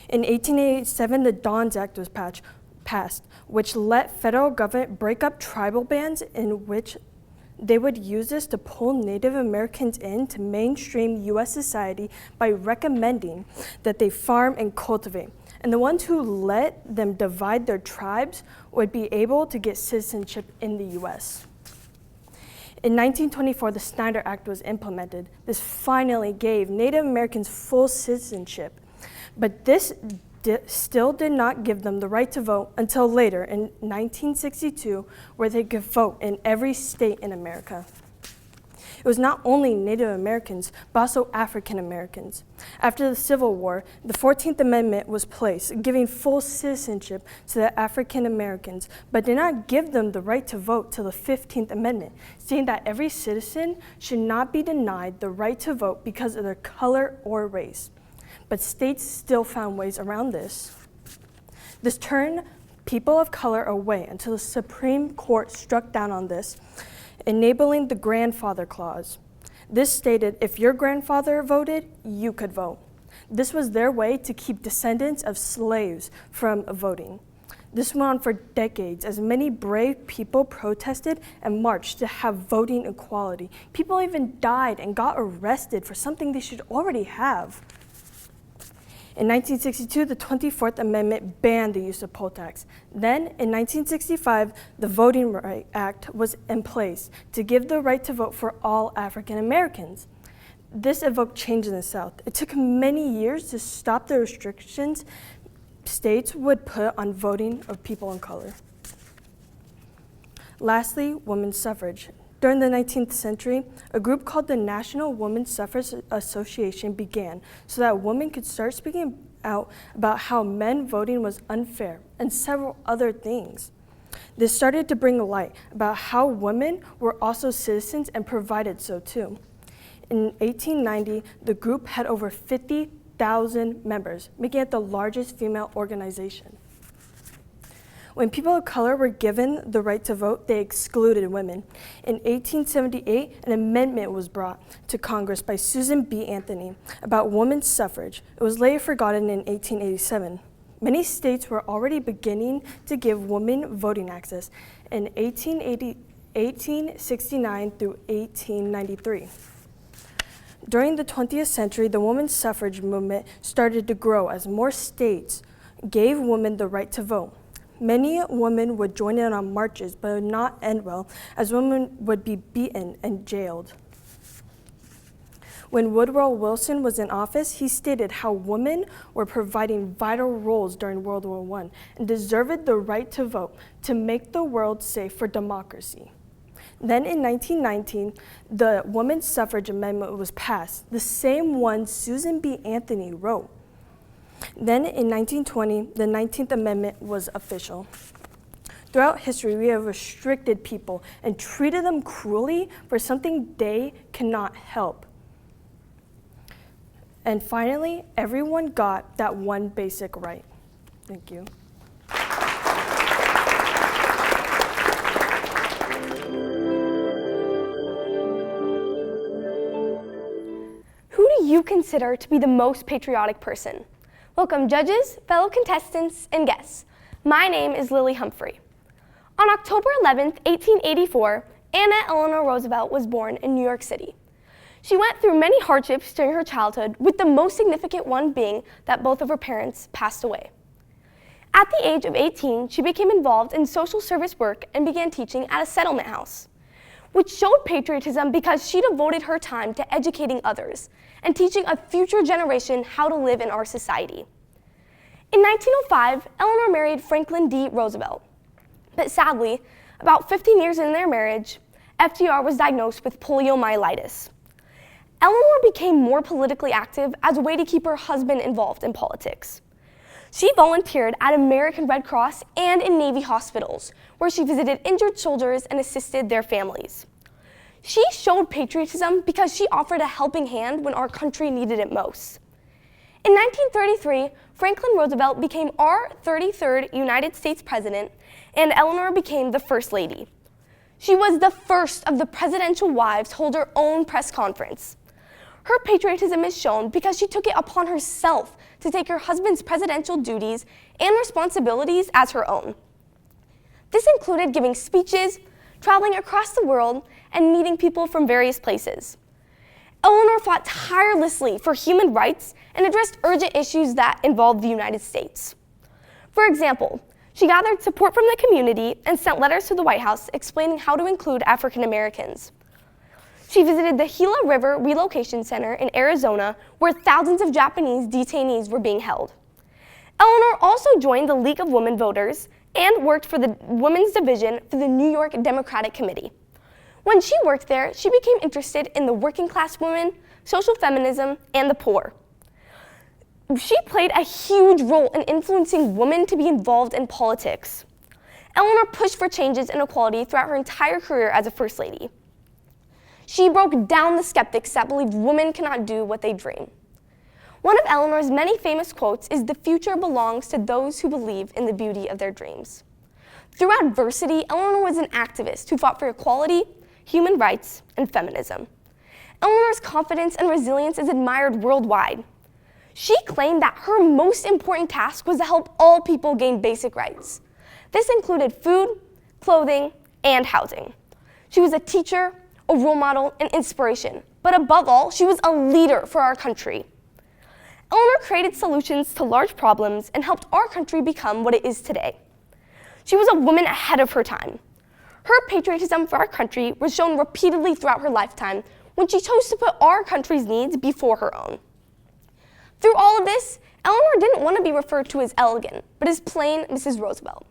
In 1887, the Dawes Act was passed, which let federal government break up tribal bands in which they would use this to pull Native Americans into mainstream U.S. society by recommending that they farm and cultivate. And the ones who let them divide their tribes would be able to get citizenship in the U.S. In 1924, the Snyder Act was implemented. This finally gave Native Americans full citizenship, but this still did not give them the right to vote until later in 1962, where they could vote in every state in America. It was not only Native Americans, but also African Americans. After the Civil War, the 14th Amendment was placed, giving full citizenship to the African Americans, but did not give them the right to vote till the 15th Amendment, stating that every citizen should not be denied the right to vote because of their color or race. But states still found ways around this. This turned people of color away until the Supreme Court struck down on this, enabling the Grandfather Clause. This stated if your grandfather voted, you could vote. This was their way to keep descendants of slaves from voting. This went on for decades as many brave people protested and marched to have voting equality. People even died and got arrested for something they should already have. In 1962, the 24th Amendment banned the use of poll tax. Then, in 1965, the Voting Rights Act was in place to give the right to vote for all African Americans. This evoked change in the South. It took many years to stop the restrictions states would put on voting of people of color. Lastly, women's suffrage. During the 19th century, a group called the National Women's Suffrage Association began so that women could start speaking out about how men voting was unfair and several other things. This started to bring light about how women were also citizens and provided so too. In 1890, the group had over 50,000 members, making it the largest female organization. When people of color were given the right to vote, they excluded women. In 1878, an amendment was brought to Congress by Susan B. Anthony about women's suffrage. It was later forgotten in 1887. Many states were already beginning to give women voting access in 1869 through 1893. During the 20th century, the women's suffrage movement started to grow as more states gave women the right to vote. Many women would join in on marches, but it would not end well, as women would be beaten and jailed. When Woodrow Wilson was in office, he stated how women were providing vital roles during World War I and deserved the right to vote to make the world safe for democracy. Then in 1919, the Women's Suffrage Amendment was passed, the same one Susan B. Anthony wrote. Then in 1920, the 19th Amendment was official. Throughout history, we have restricted people and treated them cruelly for something they cannot help. And finally, everyone got that one basic right. Thank you. Who do you consider to be the most patriotic person? Welcome judges, fellow contestants, and guests. My name is Lily Humphrey. On October 11th, 1884, Anna Eleanor Roosevelt was born in New York City. She went through many hardships during her childhood, with the most significant one being that both of her parents passed away. At the age of 18, she became involved in social service work and began teaching at a settlement house, which showed patriotism because she devoted her time to educating others and teaching a future generation how to live in our society. In 1905, Eleanor married Franklin D. Roosevelt, but sadly, about 15 years into their marriage, FDR was diagnosed with poliomyelitis. Eleanor became more politically active as a way to keep her husband involved in politics. She volunteered at American Red Cross and in Navy hospitals, where she visited injured soldiers and assisted their families. She showed patriotism because she offered a helping hand when our country needed it most. In 1933, Franklin Roosevelt became our 33rd United States President, and Eleanor became the First Lady. She was the first of the presidential wives to hold her own press conference. Her patriotism is shown because she took it upon herself to take her husband's presidential duties and responsibilities as her own. This included giving speeches, traveling across the world, and meeting people from various places. Eleanor fought tirelessly for human rights and addressed urgent issues that involved the United States. For example, she gathered support from the community and sent letters to the White House explaining how to include African Americans. She visited the Gila River Relocation Center in Arizona, where thousands of Japanese detainees were being held. Eleanor also joined the League of Women Voters and worked for the Women's Division for the New York Democratic Committee. When she worked there, she became interested in the working class women, social feminism, and the poor. She played a huge role in influencing women to be involved in politics. Eleanor pushed for changes in equality throughout her entire career as a First Lady. She broke down the skeptics that believed women cannot do what they dream. One of Eleanor's many famous quotes is, "The future belongs to those who believe in the beauty of their dreams." Through adversity, Eleanor was an activist who fought for equality, human rights, and feminism. Eleanor's confidence and resilience is admired worldwide. She claimed that her most important task was to help all people gain basic rights. This included food, clothing, and housing. She was a teacher, a role model, and inspiration, but above all, she was a leader for our country. Eleanor created solutions to large problems and helped our country become what it is today. She was a woman ahead of her time. Her patriotism for our country was shown repeatedly throughout her lifetime when she chose to put our country's needs before her own. Through all of this, Eleanor didn't want to be referred to as elegant, but as plain Mrs. Roosevelt.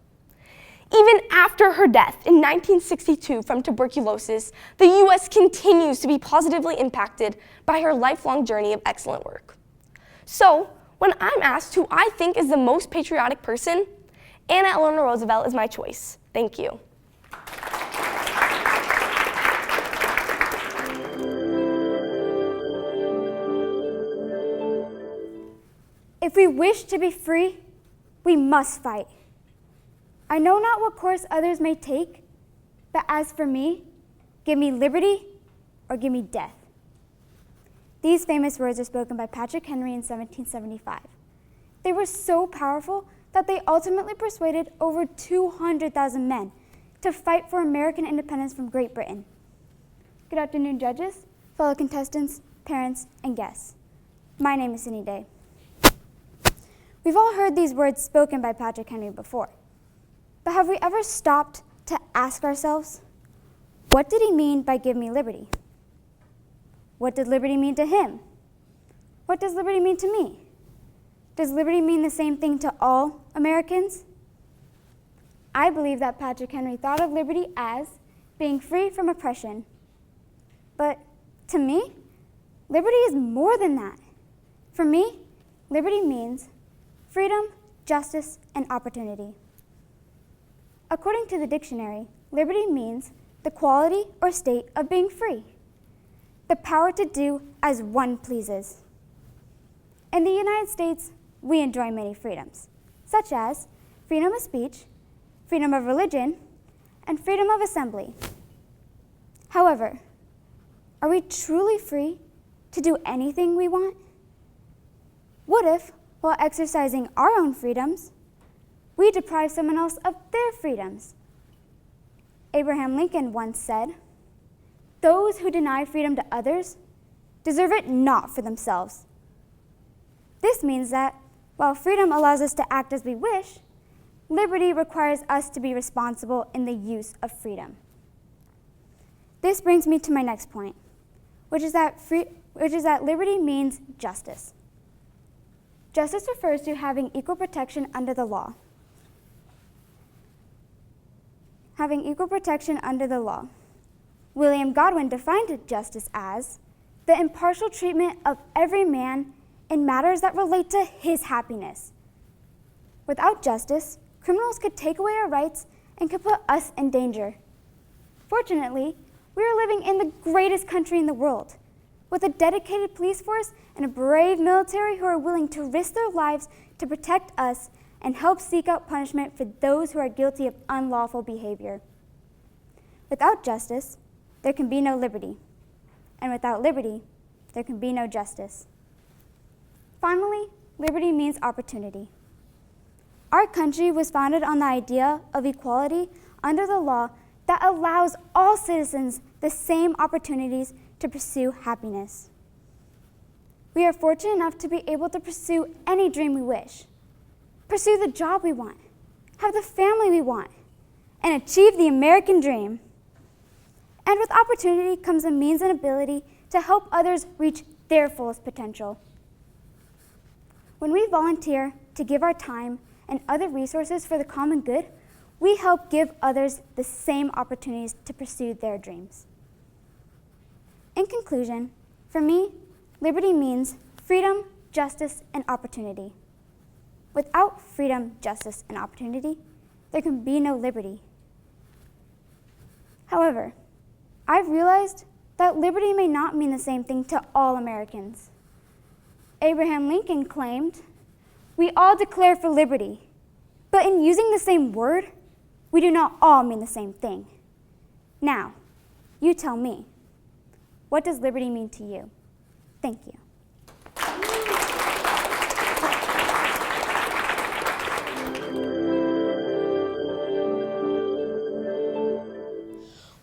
Even after her death in 1962 from tuberculosis, the U.S. continues to be positively impacted by her lifelong journey of excellent work. So, when I'm asked who I think is the most patriotic person, Anna Eleanor Roosevelt is my choice. Thank you. If we wish to be free, we must fight. I know not what course others may take, but as for me, give me liberty or give me death. These famous words are spoken by Patrick Henry in 1775. They were so powerful that they ultimately persuaded over 200,000 men to fight for American independence from Great Britain. Good afternoon, judges, fellow contestants, parents, and guests. My name is Inny Day. We've all heard these words spoken by Patrick Henry before, but have we ever stopped to ask ourselves, what did he mean by give me liberty? What did liberty mean to him? What does liberty mean to me? Does liberty mean the same thing to all Americans? I believe that Patrick Henry thought of liberty as being free from oppression. But to me, liberty is more than that. For me, liberty means freedom, justice, and opportunity. According to the dictionary, liberty means the quality or state of being free, the power to do as one pleases. In the United States, we enjoy many freedoms, such as freedom of speech, freedom of religion, and freedom of assembly. However, are we truly free to do anything we want? What if, while exercising our own freedoms, we deprive someone else of their freedoms? Abraham Lincoln once said, "Those who deny freedom to others deserve it not for themselves." This means that, while freedom allows us to act as we wish, liberty requires us to be responsible in the use of freedom. This brings me to my next point, which is that liberty means justice. Justice refers to having equal protection under the law. Having equal protection under the law. William Godwin defined justice as the impartial treatment of every man in matters that relate to his happiness. Without justice, criminals could take away our rights and could put us in danger. Fortunately, we are living in the greatest country in the world, with a dedicated police force and a brave military who are willing to risk their lives to protect us and help seek out punishment for those who are guilty of unlawful behavior. Without justice, there can be no liberty. And without liberty, there can be no justice. Finally, liberty means opportunity. Our country was founded on the idea of equality under the law that allows all citizens the same opportunities to pursue happiness. We are fortunate enough to be able to pursue any dream we wish, pursue the job we want, have the family we want, and achieve the American dream. And with opportunity comes a means and ability to help others reach their fullest potential. When we volunteer to give our time and other resources for the common good, we help give others the same opportunities to pursue their dreams. In conclusion, for me, liberty means freedom, justice, and opportunity. Without freedom, justice, and opportunity, there can be no liberty. However, I've realized that liberty may not mean the same thing to all Americans. Abraham Lincoln claimed, "We all declare for liberty, but in using the same word, we do not all mean the same thing." Now, you tell me, what does liberty mean to you? Thank you.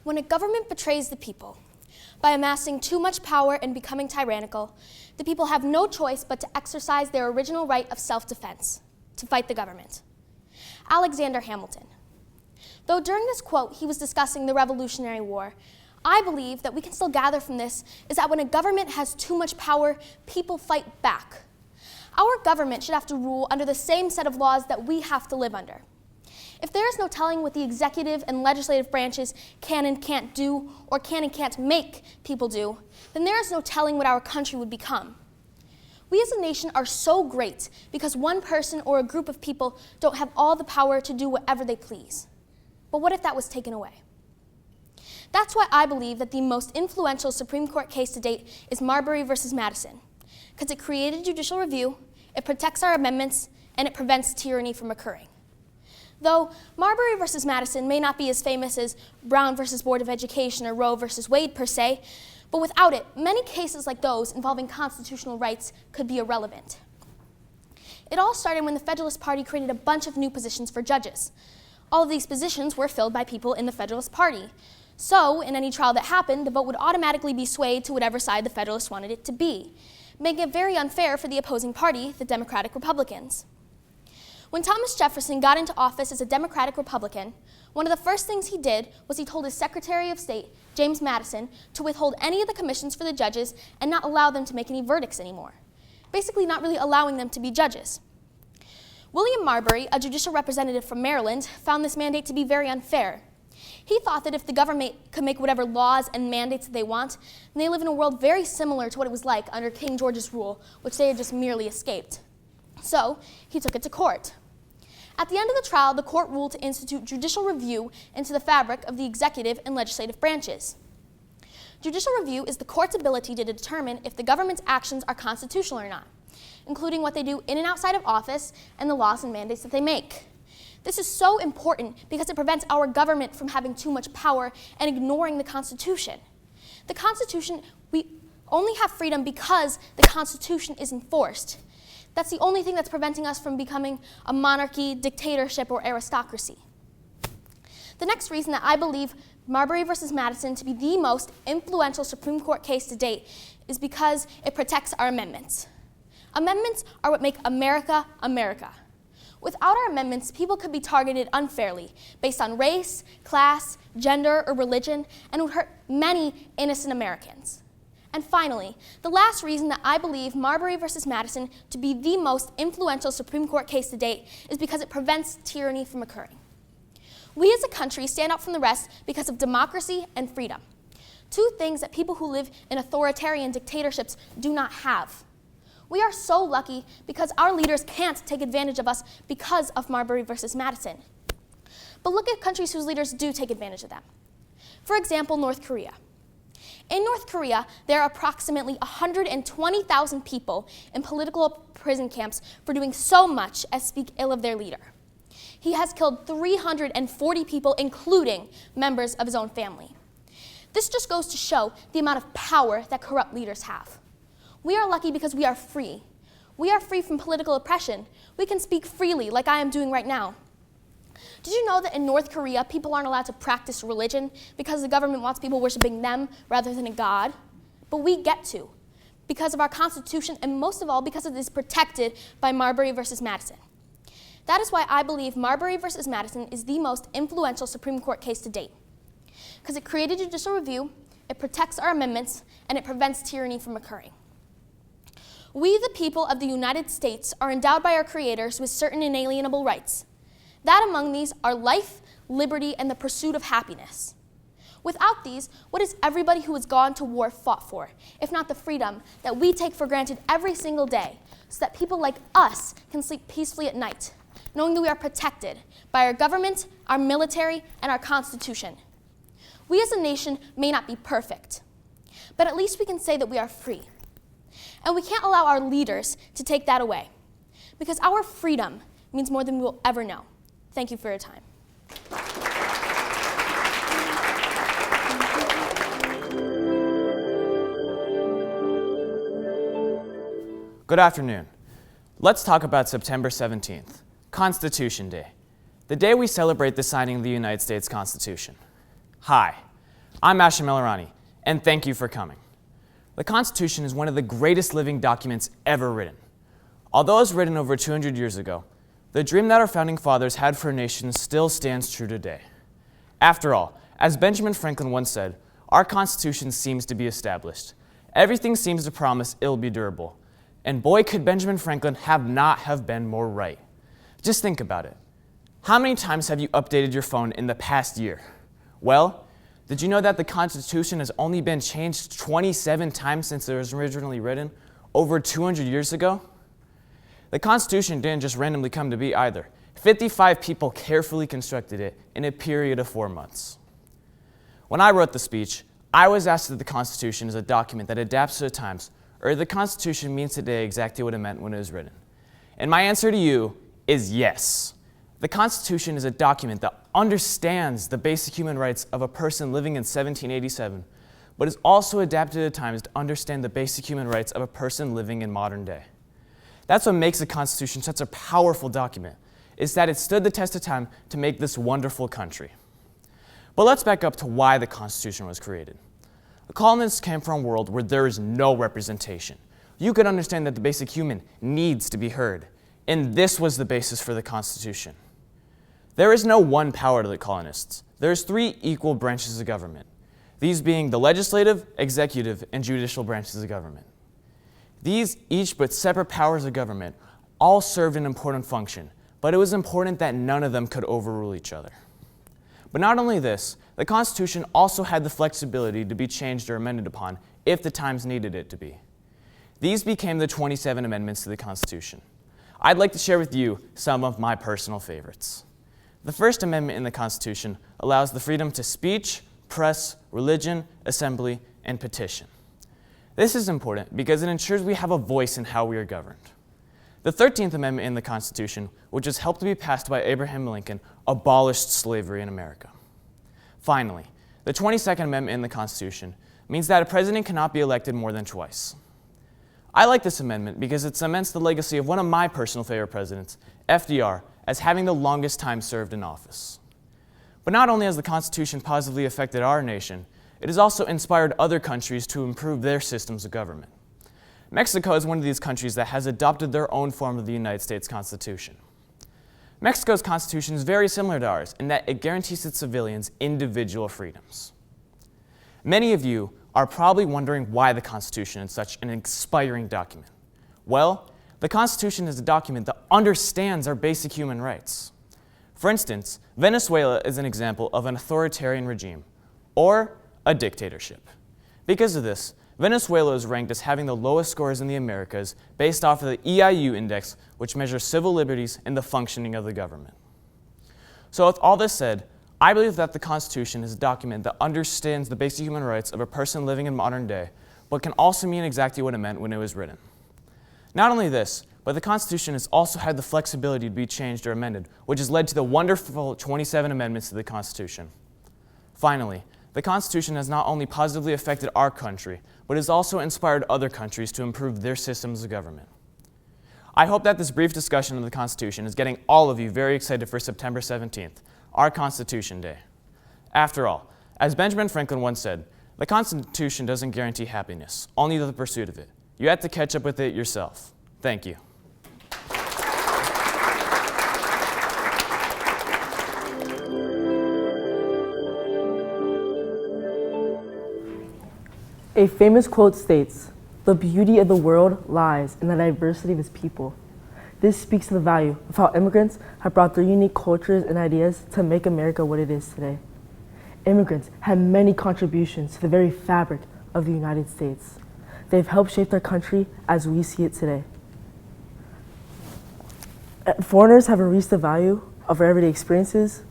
When a government betrays the people by amassing too much power and becoming tyrannical, the people have no choice but to exercise their original right of self-defense, to fight the government. Alexander Hamilton. Though during this quote he was discussing the Revolutionary War, I believe that we can still gather from this is that when a government has too much power, people fight back. Our government should have to rule under the same set of laws that we have to live under. If there is no telling what the executive and legislative branches can and can't do, or can and can't make people do, then there is no telling what our country would become. We as a nation are so great because one person or a group of people don't have all the power to do whatever they please. But what if that was taken away? That's why I believe that the most influential Supreme Court case to date is Marbury versus Madison, because it created judicial review, it protects our amendments, and it prevents tyranny from occurring. Though Marbury versus Madison may not be as famous as Brown versus Board of Education or Roe versus Wade per se, but without it, many cases like those involving constitutional rights could be irrelevant. It all started when the Federalist Party created a bunch of new positions for judges. All of these positions were filled by people in the Federalist Party. So, in any trial that happened, the vote would automatically be swayed to whatever side the Federalists wanted it to be, making it very unfair for the opposing party, the Democratic Republicans. When Thomas Jefferson got into office as a Democratic Republican, one of the first things he did was he told his Secretary of State, James Madison, to withhold any of the commissions for the judges and not allow them to make any verdicts anymore, basically not really allowing them to be judges. William Marbury, a judicial representative from Maryland, found this mandate to be very unfair. He thought that if the government could make whatever laws and mandates that they want, then they live in a world very similar to what it was like under King George's rule, which they had just merely escaped. So he took it to court. At the end of the trial, the court ruled to institute judicial review into the fabric of the executive and legislative branches. Judicial review is the court's ability to determine if the government's actions are constitutional or not, including what they do in and outside of office and the laws and mandates that they make. This is so important because it prevents our government from having too much power and ignoring the Constitution. The Constitution, we only have freedom because the Constitution is enforced. That's the only thing that's preventing us from becoming a monarchy, dictatorship, or aristocracy. The next reason that I believe Marbury versus Madison to be the most influential Supreme Court case to date is because it protects our amendments. Amendments are what make America, America. Without our amendments, people could be targeted unfairly based on race, class, gender, or religion, and would hurt many innocent Americans. And finally, the last reason that I believe Marbury versus Madison to be the most influential Supreme Court case to date is because it prevents tyranny from occurring. We as a country stand out from the rest because of democracy and freedom, two things that people who live in authoritarian dictatorships do not have. We are so lucky because our leaders can't take advantage of us because of Marbury versus Madison. But look at countries whose leaders do take advantage of them. For example, North Korea. In North Korea, there are approximately 120,000 people in political prison camps for doing so much as speak ill of their leader. He has killed 340 people, including members of his own family. This just goes to show the amount of power that corrupt leaders have. We are lucky because we are free. We are free from political oppression. We can speak freely like I am doing right now. Did you know that in North Korea, people aren't allowed to practice religion because the government wants people worshiping them rather than a god? But we get to, because of our Constitution, and most of all because it is protected by Marbury versus Madison. That is why I believe Marbury versus Madison is the most influential Supreme Court case to date. Because it created judicial review, it protects our amendments, and it prevents tyranny from occurring. We, the people of the United States, are endowed by our creators with certain inalienable rights. That among these are life, liberty, and the pursuit of happiness. Without these, what has everybody who has gone to war fought for, if not the freedom that we take for granted every single day, so that people like us can sleep peacefully at night, knowing that we are protected by our government, our military, and our Constitution. We as a nation may not be perfect, but at least we can say that we are free. And we can't allow our leaders to take that away, because our freedom means more than we will ever know. Thank you for your time. Good afternoon. Let's talk about September 17th, Constitution Day, the day we celebrate the signing of the United States Constitution. Hi, I'm Asha Melarani, and thank you for coming. The Constitution is one of the greatest living documents ever written. Although it was written over 200 years ago, the dream that our founding fathers had for a nation still stands true today. After all, as Benjamin Franklin once said, our Constitution seems to be established. Everything seems to promise it'll be durable. And boy, could Benjamin Franklin not have been more right. Just think about it. How many times have you updated your phone in the past year? Well, did you know that the Constitution has only been changed 27 times since it was originally written, over 200 years ago? The Constitution didn't just randomly come to be either. 55 people carefully constructed it in a period of 4 months. When I wrote the speech, I was asked if the Constitution is a document that adapts to the times, or the Constitution means today exactly what it meant when it was written. And my answer to you is yes. The Constitution is a document that understands the basic human rights of a person living in 1787, but is also adapted to times to understand the basic human rights of a person living in modern day. That's what makes the Constitution such a powerful document, is that it stood the test of time to make this wonderful country. But let's back up to why the Constitution was created. The colonists came from a world where there is no representation. You could understand that the basic human needs to be heard, and this was the basis for the Constitution. There is no one power to the colonists. There's 3 equal branches of government, these being the legislative, executive, and judicial branches of government. These, each but separate powers of government, all served an important function, but it was important that none of them could overrule each other. But not only this, the Constitution also had the flexibility to be changed or amended upon if the times needed it to be. These became the 27 amendments to the Constitution. I'd like to share with you some of my personal favorites. The First Amendment in the Constitution allows the freedom to speech, press, religion, assembly, and petition. This is important because it ensures we have a voice in how we are governed. The 13th Amendment in the Constitution, which was helped to be passed by Abraham Lincoln, abolished slavery in America. Finally, the 22nd Amendment in the Constitution means that a president cannot be elected more than twice. I like this amendment because it cements the legacy of one of my personal favorite presidents, FDR, as having the longest time served in office. But not only has the Constitution positively affected our nation, it has also inspired other countries to improve their systems of government. Mexico is one of these countries that has adopted their own form of the United States Constitution. Mexico's Constitution is very similar to ours in that it guarantees its civilians individual freedoms. Many of you are probably wondering why the Constitution is such an inspiring document. Well, the Constitution is a document that understands our basic human rights. For instance, Venezuela is an example of an authoritarian regime, or a dictatorship. Because of this, Venezuela is ranked as having the lowest scores in the Americas based off of the EIU index, which measures civil liberties and the functioning of the government. So with all this said, I believe that the Constitution is a document that understands the basic human rights of a person living in modern day, but can also mean exactly what it meant when it was written. Not only this, but the Constitution has also had the flexibility to be changed or amended, which has led to the wonderful 27 amendments to the Constitution. Finally, the Constitution has not only positively affected our country, but has also inspired other countries to improve their systems of government. I hope that this brief discussion of the Constitution is getting all of you very excited for September 17th, our Constitution Day. After all, as Benjamin Franklin once said, the Constitution doesn't guarantee happiness, only the pursuit of it. You have to catch up with it yourself. Thank you. A famous quote states, "The beauty of the world lies in the diversity of its people." This speaks to the value of how immigrants have brought their unique cultures and ideas to make America what it is today. Immigrants have many contributions to the very fabric of the United States. They've helped shape our country as we see it today. Foreigners have increased the value of our everyday experiences,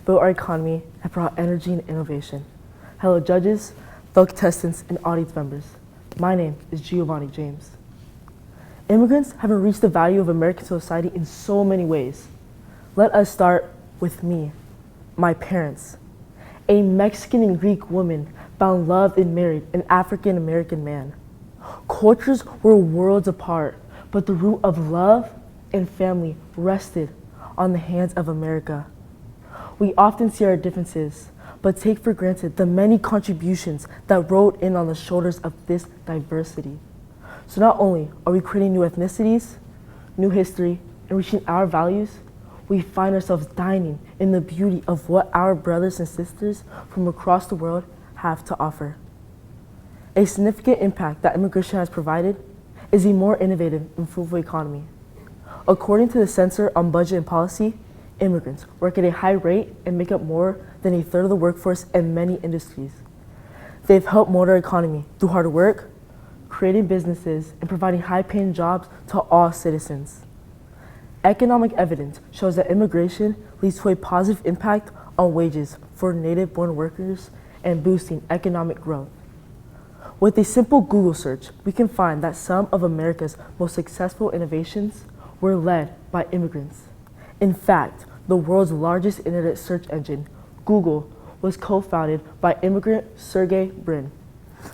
built our economy, and brought energy and innovation. Hello, judges, fellow contestants, and audience members. My name is Giovanni James. Immigrants have enriched the value of American society in so many ways. Let us start with me, my parents. A Mexican and Greek woman found love and married an African-American man. Cultures were worlds apart, but the root of love and family rested on the hands of America. We often see our differences, but take for granted the many contributions that rode in on the shoulders of this diversity. So not only are we creating new ethnicities, new history, and reaching our values, we find ourselves dining in the beauty of what our brothers and sisters from across the world have to offer. A significant impact that immigration has provided is a more innovative and fruitful economy. According to the Center on Budget and Policy, immigrants work at a high rate and make up more than a third of the workforce in many industries. They've helped mold our economy through hard work, creating businesses, and providing high-paying jobs to all citizens. Economic evidence shows that immigration leads to a positive impact on wages for native-born workers and boosting economic growth. With a simple Google search, we can find that some of America's most successful innovations were led by immigrants. In fact, the world's largest internet search engine, Google, was co-founded by immigrant Sergey Brin,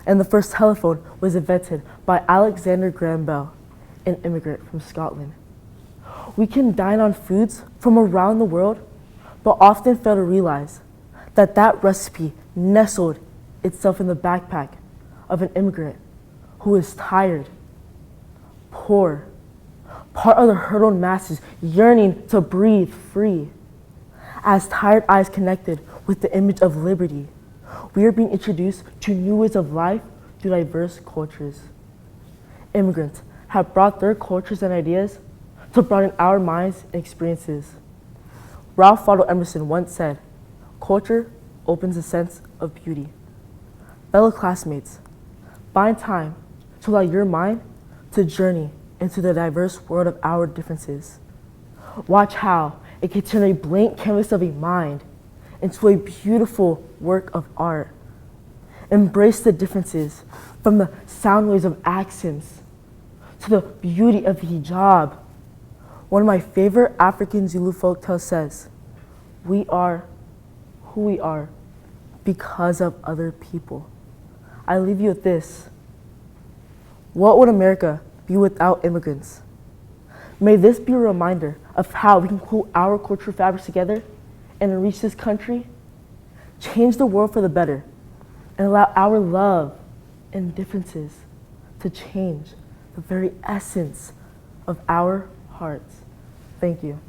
and the first telephone was invented by Alexander Graham Bell, an immigrant from Scotland. We can dine on foods from around the world, but often fail to realize that that recipe nestled itself in the backpack of an immigrant who is tired, poor, part of the herded masses yearning to breathe free. As tired eyes connected with the image of liberty, we are being introduced to new ways of life through diverse cultures. Immigrants have brought their cultures and ideas to broaden our minds and experiences. Ralph Waldo Emerson once said, "Culture opens a sense of beauty." Fellow classmates, find time to allow your mind to journey into the diverse world of our differences. Watch how it can turn a blank canvas of a mind into a beautiful work of art. Embrace the differences, from the sound waves of accents to the beauty of the hijab. One of my favorite African Zulu folktales says, "We are who we are because of other people." I leave you with this. What would America be without immigrants? May this be a reminder of how we can pull our cultural fabrics together and enrich this country, change the world for the better, and allow our love and differences to change the very essence of our hearts. Thank you.